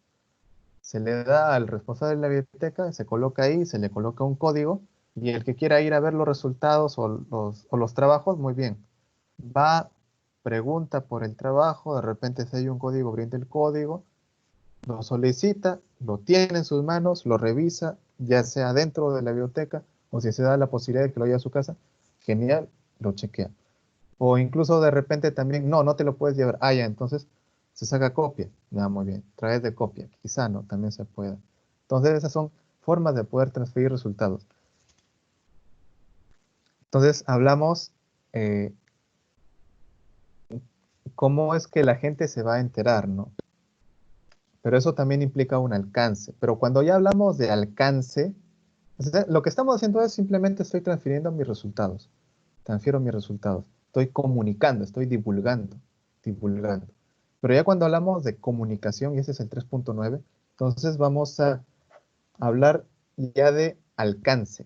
se le da al responsable de la biblioteca, se coloca ahí, se le coloca un código y el que quiera ir a ver los resultados o los trabajos, muy bien. Va, pregunta por el trabajo, de repente si hay un código, brinda el código, lo solicita, lo tiene en sus manos, lo revisa, ya sea dentro de la biblioteca o si se da la posibilidad de que lo lleve a su casa, genial, lo chequea. O incluso de repente también, no te lo puedes llevar. Ah, ya, entonces se saca copia. Ya, muy bien, traes de copia. Quizá no, también se pueda. Entonces esas son formas de poder transferir resultados. Entonces hablamos cómo es que la gente se va a enterar, ¿no? Pero eso también implica un alcance. Pero cuando ya hablamos de alcance, o sea, lo que estamos haciendo es simplemente estoy transfiriendo mis resultados. Transfiero mis resultados. Estoy comunicando, estoy divulgando. Pero ya cuando hablamos de comunicación, y ese es el 3.9, entonces vamos a hablar ya de alcance.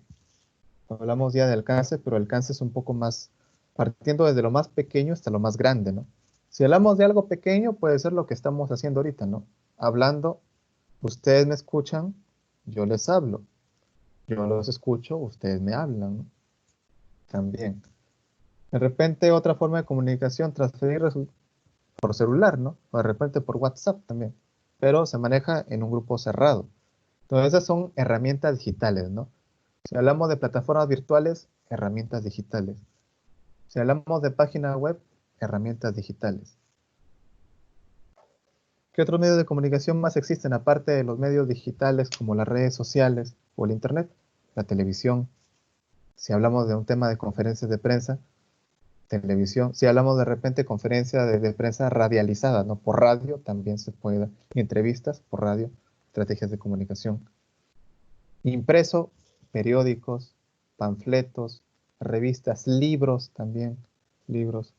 Hablamos ya de alcance, pero alcance es un poco más, partiendo desde lo más pequeño hasta lo más grande, ¿no? Si hablamos de algo pequeño, puede ser lo que estamos haciendo ahorita, ¿no? Hablando, ustedes me escuchan, yo les hablo. Yo los escucho, ustedes me hablan, ¿no? También. De repente, otra forma de comunicación, transferir por celular, ¿no? O de repente por WhatsApp también. Pero se maneja en un grupo cerrado. Entonces, esas son herramientas digitales, ¿no? Si hablamos de plataformas virtuales, herramientas digitales. Si hablamos de página web, herramientas digitales. ¿Qué otros medios de comunicación más existen aparte de los medios digitales como las redes sociales o el internet? La televisión. Si hablamos de un tema de conferencias de prensa, televisión. Si hablamos de repente conferencia de prensa radializada, ¿no? Por radio también se puede dar. Entrevistas por radio, estrategias de comunicación. Impreso, periódicos, panfletos, revistas, libros también, libros,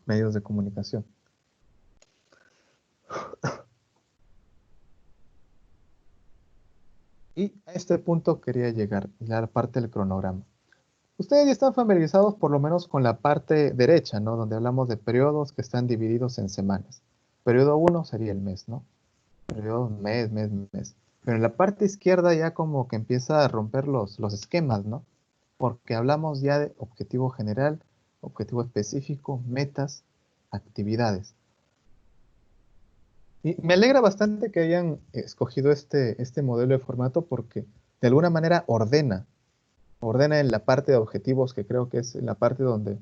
medios de comunicación. Y a este punto quería llegar, la parte del cronograma. Ustedes ya están familiarizados por lo menos con la parte derecha, ¿no? Donde hablamos de periodos que están divididos en semanas. Periodo 1 sería el mes, ¿no? Periodo mes, mes, mes. Pero en la parte izquierda ya como que empieza a romper los esquemas, ¿no? Porque hablamos ya de objetivo general, objetivo específico, metas, actividades. Y me alegra bastante que hayan escogido este modelo de formato porque de alguna manera ordena en la parte de objetivos, que creo que es la parte donde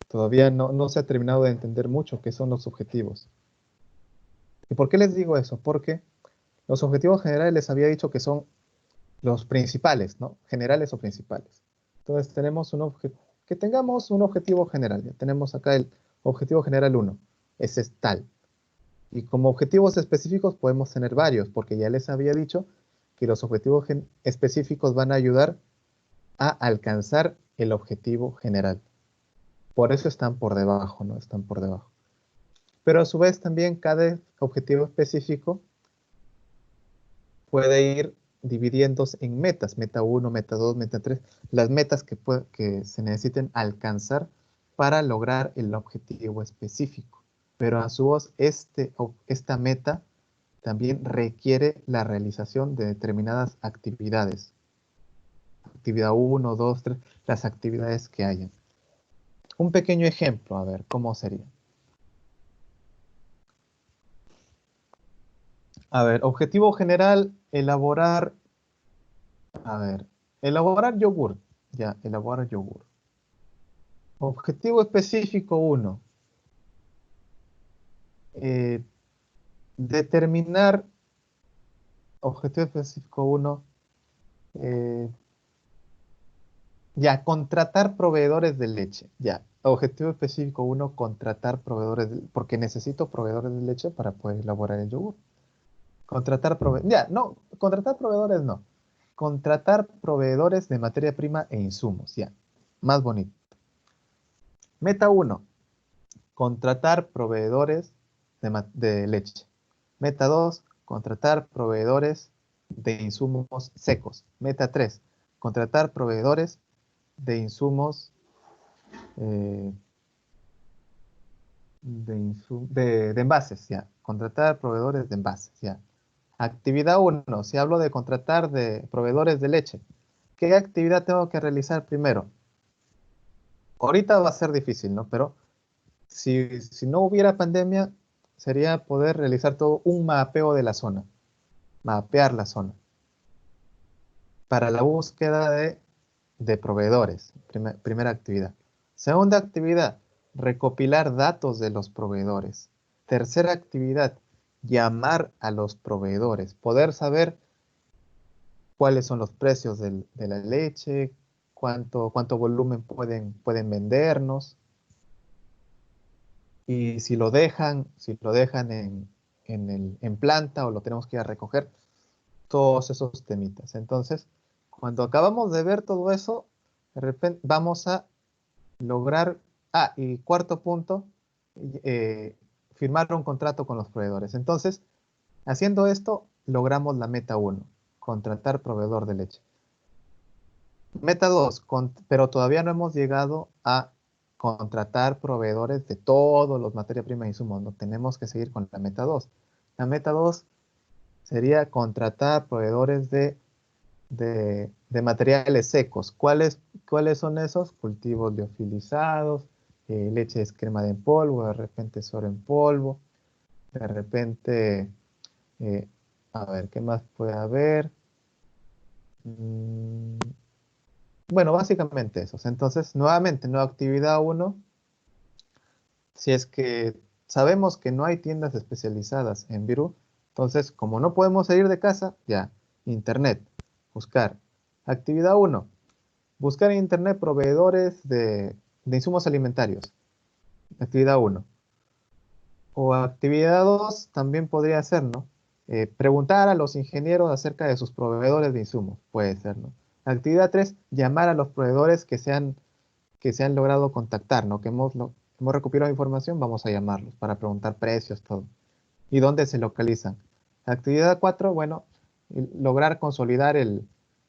todavía no se ha terminado de entender mucho qué son los objetivos. ¿Y por qué les digo eso? Porque los objetivos generales les había dicho que son los principales, ¿no? Generales o principales. Entonces tenemos que tengamos un objetivo general. Ya tenemos acá el objetivo general 1. Ese es tal. Y como objetivos específicos podemos tener varios, porque ya les había dicho que los objetivos específicos van a ayudar a alcanzar el objetivo general. Por eso están por debajo, ¿no? Están por debajo. Pero a su vez también cada objetivo específico puede ir dividiéndose en metas, meta 1, meta 2, meta 3, las metas que se necesiten alcanzar para lograr el objetivo específico. Pero a su vez esta meta también requiere la realización de determinadas actividades. Actividad 1, 2, 3, las actividades que hayan. Un pequeño ejemplo, a ver, ¿cómo sería? A ver, objetivo general, elaborar yogur. Ya, elaborar yogur. Objetivo específico 1. Determinar, objetivo específico 1, ya, contratar proveedores de leche. Ya, objetivo específico 1, contratar proveedores, porque necesito proveedores de leche para poder elaborar el yogur. Contratar proveedores no. Contratar proveedores de materia prima e insumos, ya, más bonito. Meta 1, contratar proveedores de leche. Meta 2, contratar proveedores de insumos secos. Meta 3, contratar proveedores de insumos de envases, ya. Contratar proveedores de envases, ya. Actividad 1, si hablo de contratar de proveedores de leche, ¿qué actividad tengo que realizar primero? Ahorita va a ser difícil, ¿no? Pero si no hubiera pandemia, sería poder realizar todo un mapeo de la zona. Mapear la zona. Para la búsqueda de proveedores. Primera actividad. Segunda actividad, recopilar datos de los proveedores. Tercera actividad, llamar a los proveedores. Poder saber cuáles son los precios de la leche, cuánto volumen pueden vendernos. Y si lo dejan en planta o lo tenemos que ir a recoger, todos esos temitas. Entonces, cuando acabamos de ver todo eso, de repente vamos a lograr, y cuarto punto, firmar un contrato con los proveedores. Entonces, haciendo esto, logramos la meta 1, contratar proveedor de leche. Meta 2, pero todavía no hemos llegado a contratar proveedores de todos los materias primas e insumos. No tenemos que seguir con la meta 2. La meta 2 sería contratar proveedores de materiales secos. ¿Cuáles son esos? Cultivos liofilizados, leches crema de en polvo, de repente suero en polvo, de repente, a ver, ¿qué más puede haber? Bueno, básicamente esos. Entonces, nuevamente, nueva actividad 1. Si es que sabemos que no hay tiendas especializadas en Virú, entonces, como no podemos salir de casa, ya, internet, buscar. Actividad 1, buscar en internet proveedores de insumos alimentarios. Actividad 1. O actividad 2 también podría ser, ¿no? Preguntar a los ingenieros acerca de sus proveedores de insumos. Puede ser, ¿no? Actividad 3, llamar a los proveedores que se han logrado contactar, ¿no? Que hemos recopilado información, vamos a llamarlos para preguntar precios, todo. ¿Y dónde se localizan? Actividad 4, bueno, lograr consolidar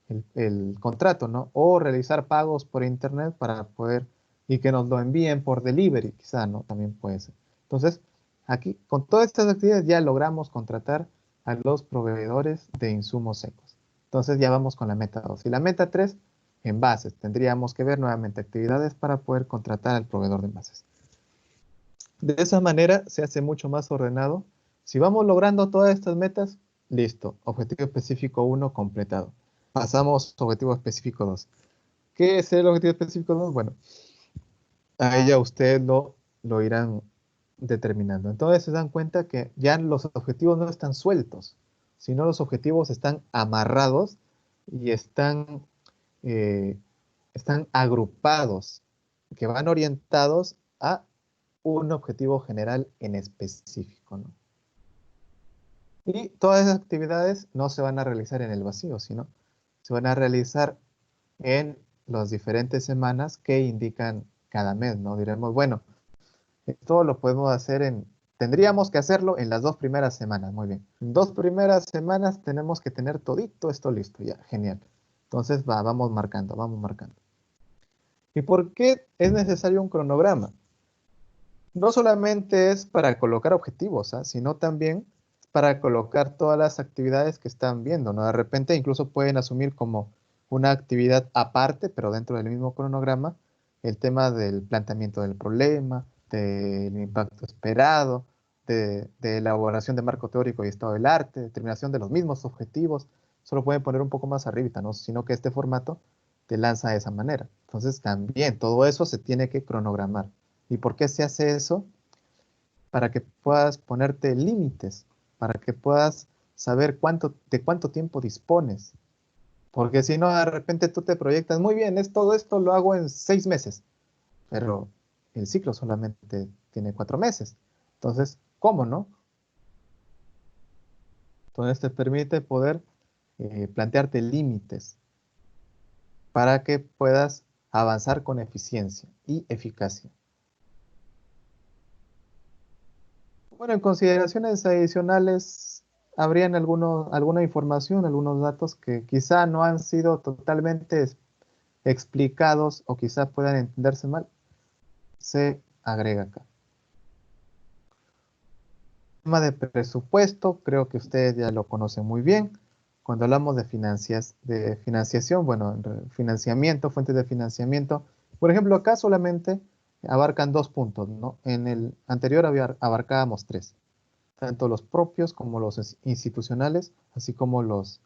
el contrato, ¿no? O realizar pagos por internet para poder, y que nos lo envíen por delivery, quizá, ¿no? También puede ser. Entonces, aquí, con todas estas actividades ya logramos contratar a los proveedores de insumos secos. Entonces ya vamos con la meta 2. Y la meta 3, envases. Tendríamos que ver nuevamente actividades para poder contratar al proveedor de envases. De esa manera se hace mucho más ordenado. Si vamos logrando todas estas metas, listo. Objetivo específico 1 completado. Pasamos a objetivo específico 2. ¿Qué es el objetivo específico 2? Bueno, ahí ya ustedes lo irán determinando. Entonces se dan cuenta que ya los objetivos no están sueltos, sino los objetivos están amarrados y están agrupados, que van orientados a un objetivo general en específico, ¿no? Y todas esas actividades no se van a realizar en el vacío, sino se van a realizar en las diferentes semanas que indican cada mes, ¿no? Diremos, bueno, esto lo podemos hacer tendríamos que hacerlo en las 2 primeras semanas, muy bien. En 2 primeras semanas tenemos que tener todito esto listo, ya, genial. Entonces vamos marcando, vamos marcando. ¿Y por qué es necesario un cronograma? No solamente es para colocar objetivos, sino también para colocar todas las actividades que están viendo, ¿no? De repente incluso pueden asumir como una actividad aparte, pero dentro del mismo cronograma, el tema del planteamiento del problema, del impacto esperado, de elaboración de marco teórico y estado del arte, determinación de los mismos objetivos. Solo pueden poner un poco más arribita, ¿no? Sino que este formato te lanza de esa manera. Entonces también todo eso se tiene que cronogramar. ¿Y por qué se hace eso? Para que puedas ponerte límites, para que puedas saber de cuánto tiempo dispones. Porque si no, de repente tú te proyectas, muy bien, todo esto lo hago en 6 meses, pero el ciclo solamente tiene 4 meses. Entonces, ¿cómo no? Entonces te permite poder plantearte límites para que puedas avanzar con eficiencia y eficacia. Bueno, en consideraciones adicionales, habrían alguna información, algunos datos que quizá no han sido totalmente explicados o quizá puedan entenderse mal. Se agrega acá. El tema de presupuesto, creo que ustedes ya lo conocen muy bien. Cuando hablamos de financiación, bueno, financiamiento, fuentes de financiamiento, por ejemplo, acá solamente abarcan 2 puntos, ¿no? En el anterior abarcábamos 3. Tanto los propios como los institucionales, así como los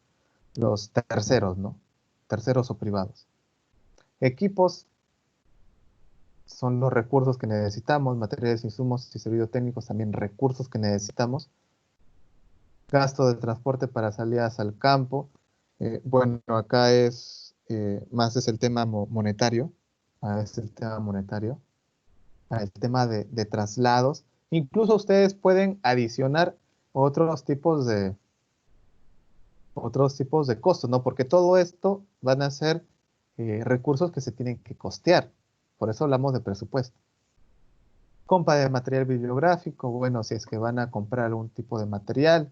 terceros, ¿no? Terceros o privados. Equipos son los recursos que necesitamos, materiales, insumos y servicios técnicos, también recursos que necesitamos. Gasto de transporte para salidas al campo. Bueno, acá más es el tema monetario, es el tema monetario, el tema de traslados. Incluso ustedes pueden adicionar otros tipos de costos, ¿no? Porque todo esto van a ser recursos que se tienen que costear. Por eso hablamos de presupuesto. Compra de material bibliográfico, bueno, si es que van a comprar algún tipo de material.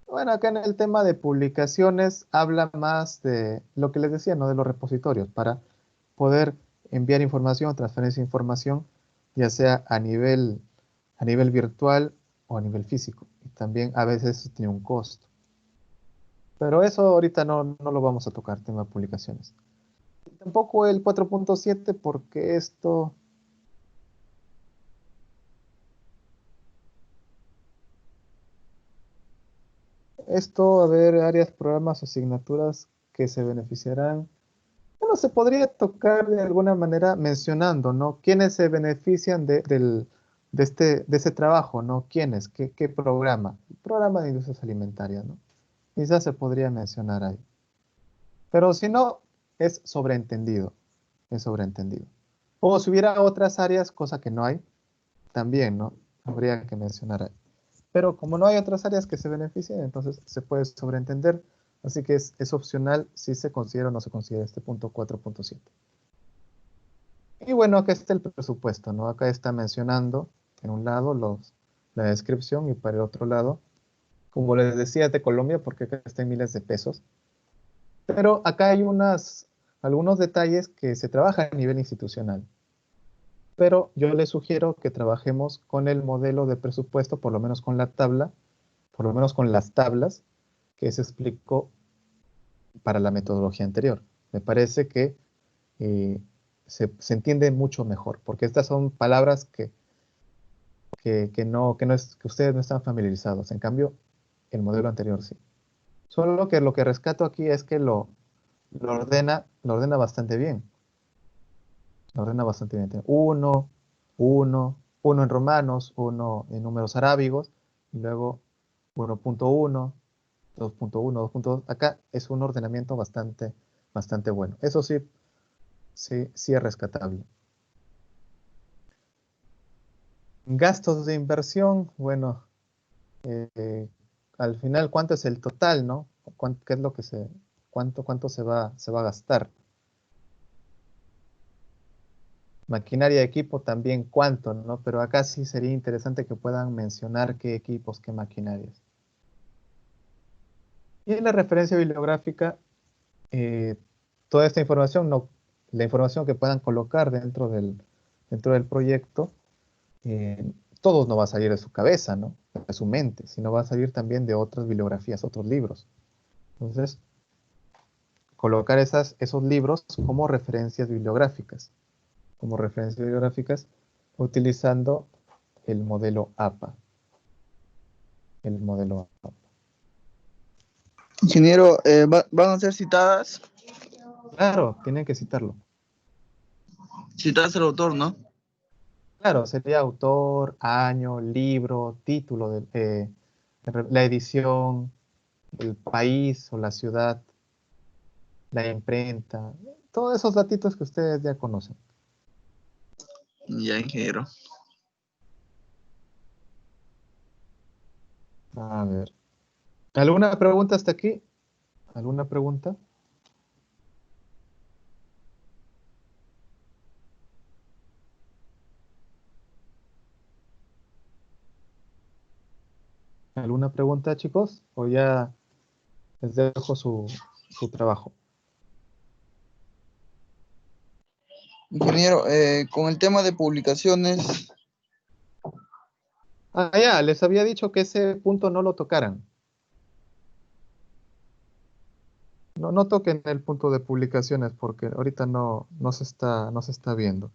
Bueno, acá en el tema de publicaciones habla más de lo que les decía, ¿no? De los repositorios, para poder enviar información, transferencia de información, ya sea a nivel virtual o a nivel físico. Y también a veces eso tiene un costo. Pero eso ahorita no lo vamos a tocar, tema de publicaciones. Tampoco el 4.7 porque a ver, áreas, programas o asignaturas que se beneficiarán. Bueno, se podría tocar de alguna manera mencionando, ¿no? ¿Quiénes se benefician de ese trabajo, ¿no? ¿Quiénes? ¿Qué programa? El programa de industrias alimentarias, ¿no? Quizás se podría mencionar ahí. Pero si no, es sobreentendido. Es sobreentendido. O si hubiera otras áreas, cosa que no hay, también, ¿no? Habría que mencionar ahí. Pero como no hay otras áreas que se beneficien, entonces se puede sobreentender. Así que es opcional si se considera o no se considera este punto 4.7. Y bueno, acá está el presupuesto, ¿no? Acá está mencionando en un lado la descripción y para el otro lado, como les decía, de Colombia, porque acá está en miles de pesos. Pero acá hay algunos detalles que se trabajan a nivel institucional. Pero yo les sugiero que trabajemos con el modelo de presupuesto, por lo menos con la tabla, por lo menos con las tablas que se explicó para la metodología anterior. Me parece que se entiende mucho mejor, porque estas son palabras que ustedes no están familiarizados. En cambio, el modelo anterior sí. Solo que lo que rescato aquí es que lo ordena bastante bien. Lo ordena bastante bien. Uno en romanos, uno en números arábigos, y luego 1.1, 2.1, 2.2. Acá es un ordenamiento bastante bueno. Eso sí es rescatable. Gastos de inversión, bueno, al final, ¿cuánto es el total, no? ¿Qué es lo que cuánto se va a gastar? Maquinaria de equipo también, ¿cuánto, no? Pero acá sí sería interesante que puedan mencionar qué equipos, qué maquinarias. Y en la referencia bibliográfica, toda esta información, la información que puedan colocar dentro del proyecto, todo no va a salir de su cabeza, ¿no? De su mente, sino va a salir también de otras bibliografías, otros libros. Entonces, colocar esos libros como referencias bibliográficas, utilizando el modelo APA. Ingeniero, ¿van a ser citadas? Claro, tienen que citarlo. Citadas al autor, ¿no? Claro, sería autor, año, libro, título, la edición, el país o la ciudad, la imprenta, todos esos datitos que ustedes ya conocen. Ya, ingeniero. A ver. ¿Alguna pregunta hasta aquí? ¿Alguna pregunta? ¿Alguna pregunta, chicos? ¿O ya les dejo su trabajo? Ingeniero, con el tema de publicaciones, Ya, les había dicho que ese punto no lo tocaran. No toquen el punto de publicaciones porque ahorita no se está viendo.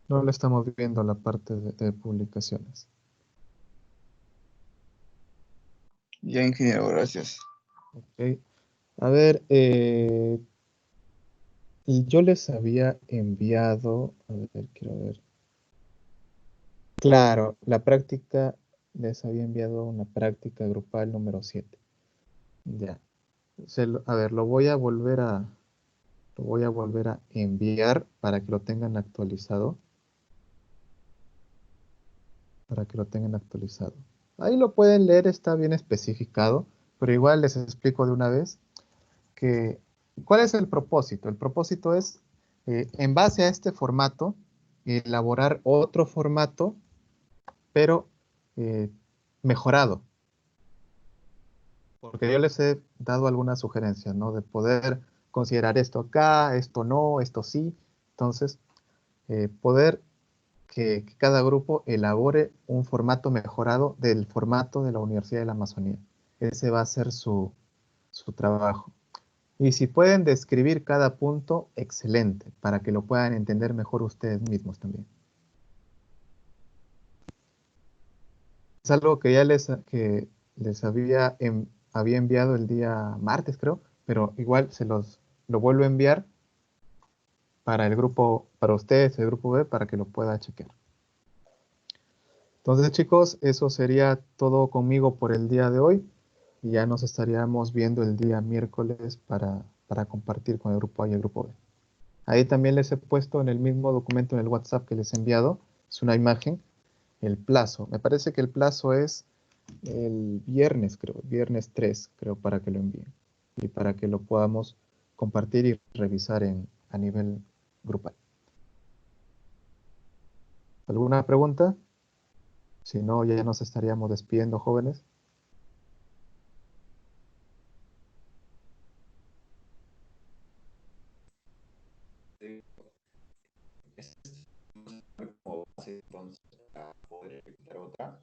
No le estamos viendo la parte de publicaciones. ya, ingeniero, gracias. Ok. A ver, y yo les había enviado, a ver, quiero ver. Claro, la práctica, les había enviado una práctica grupal número 7. Ya. A ver, lo voy a volver a enviar para que lo tengan actualizado. Ahí lo pueden leer, está bien especificado, pero igual les explico de una vez que ¿cuál es el propósito? El propósito es, en base a este formato, elaborar otro formato, pero mejorado. Porque yo les he dado algunas sugerencias, ¿no? De poder considerar esto acá, esto no, esto sí. Entonces, poder que cada grupo elabore un formato mejorado del formato de la Universidad de la Amazonía. Ese va a ser su trabajo. Y si pueden describir cada punto, excelente, para que lo puedan entender mejor ustedes mismos también. Es algo que ya que les había enviado el día martes, creo, pero igual lo vuelvo a enviar para el grupo, para ustedes, el grupo B, para que lo pueda chequear. Entonces, chicos, eso sería todo conmigo por el día de hoy. Y ya nos estaríamos viendo el día miércoles para compartir con el grupo A y el grupo B. Ahí también les he puesto en el mismo documento en el WhatsApp que les he enviado, es una imagen, el plazo. Me parece que el plazo es el viernes, creo, viernes 3, creo, para que lo envíen. Y para que lo podamos compartir y revisar a nivel grupal. ¿Alguna pregunta? Si no, ya nos estaríamos despidiendo, jóvenes. Como base, entonces, para poder ejecutar otra.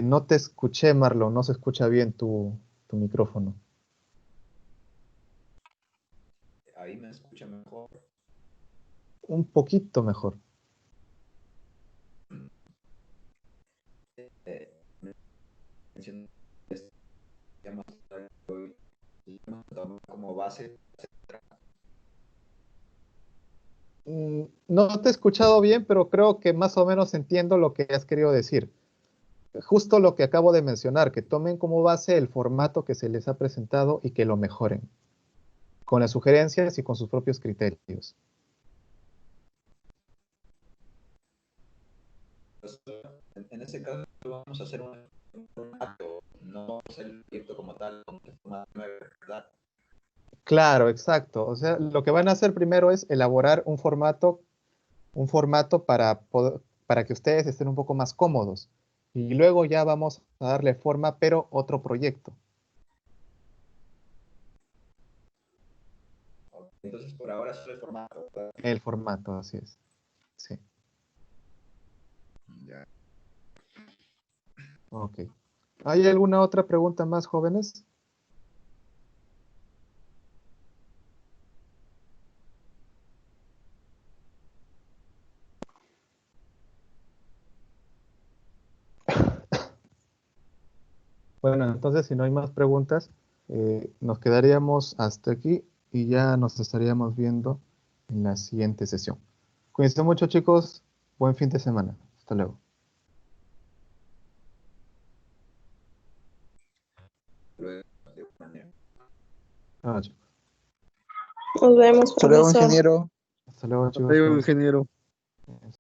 No te escuché, Marlon, no se escucha bien tu micrófono. Ahí me escucha mejor. Un poquito mejor. Mencioné como base. No te he escuchado bien, pero creo que más o menos entiendo lo que has querido decir. Justo lo que acabo de mencionar, que tomen como base el formato que se les ha presentado y que lo mejoren, con las sugerencias y con sus propios criterios. En ese caso vamos a hacer un acto, no vamos a hacer el proyecto como tal, ¿verdad? Claro, exacto. O sea, lo que van a hacer primero es elaborar un formato para que ustedes estén un poco más cómodos. Y luego ya vamos a darle forma, pero otro proyecto. Entonces, por ahora solo el formato, ¿verdad? El formato, así es. Sí. Ya. Ok. ¿Hay alguna otra pregunta más, jóvenes? Bueno, entonces si no hay más preguntas, nos quedaríamos hasta aquí y ya nos estaríamos viendo en la siguiente sesión. Cuídense mucho, chicos. Buen fin de semana. Hasta luego. Luego, de manera. Ah, chicos. Nos vemos, Hasta luego, profesor. ingeniero. Hasta luego, Hasta chicos. luego, Cuídense. ingeniero.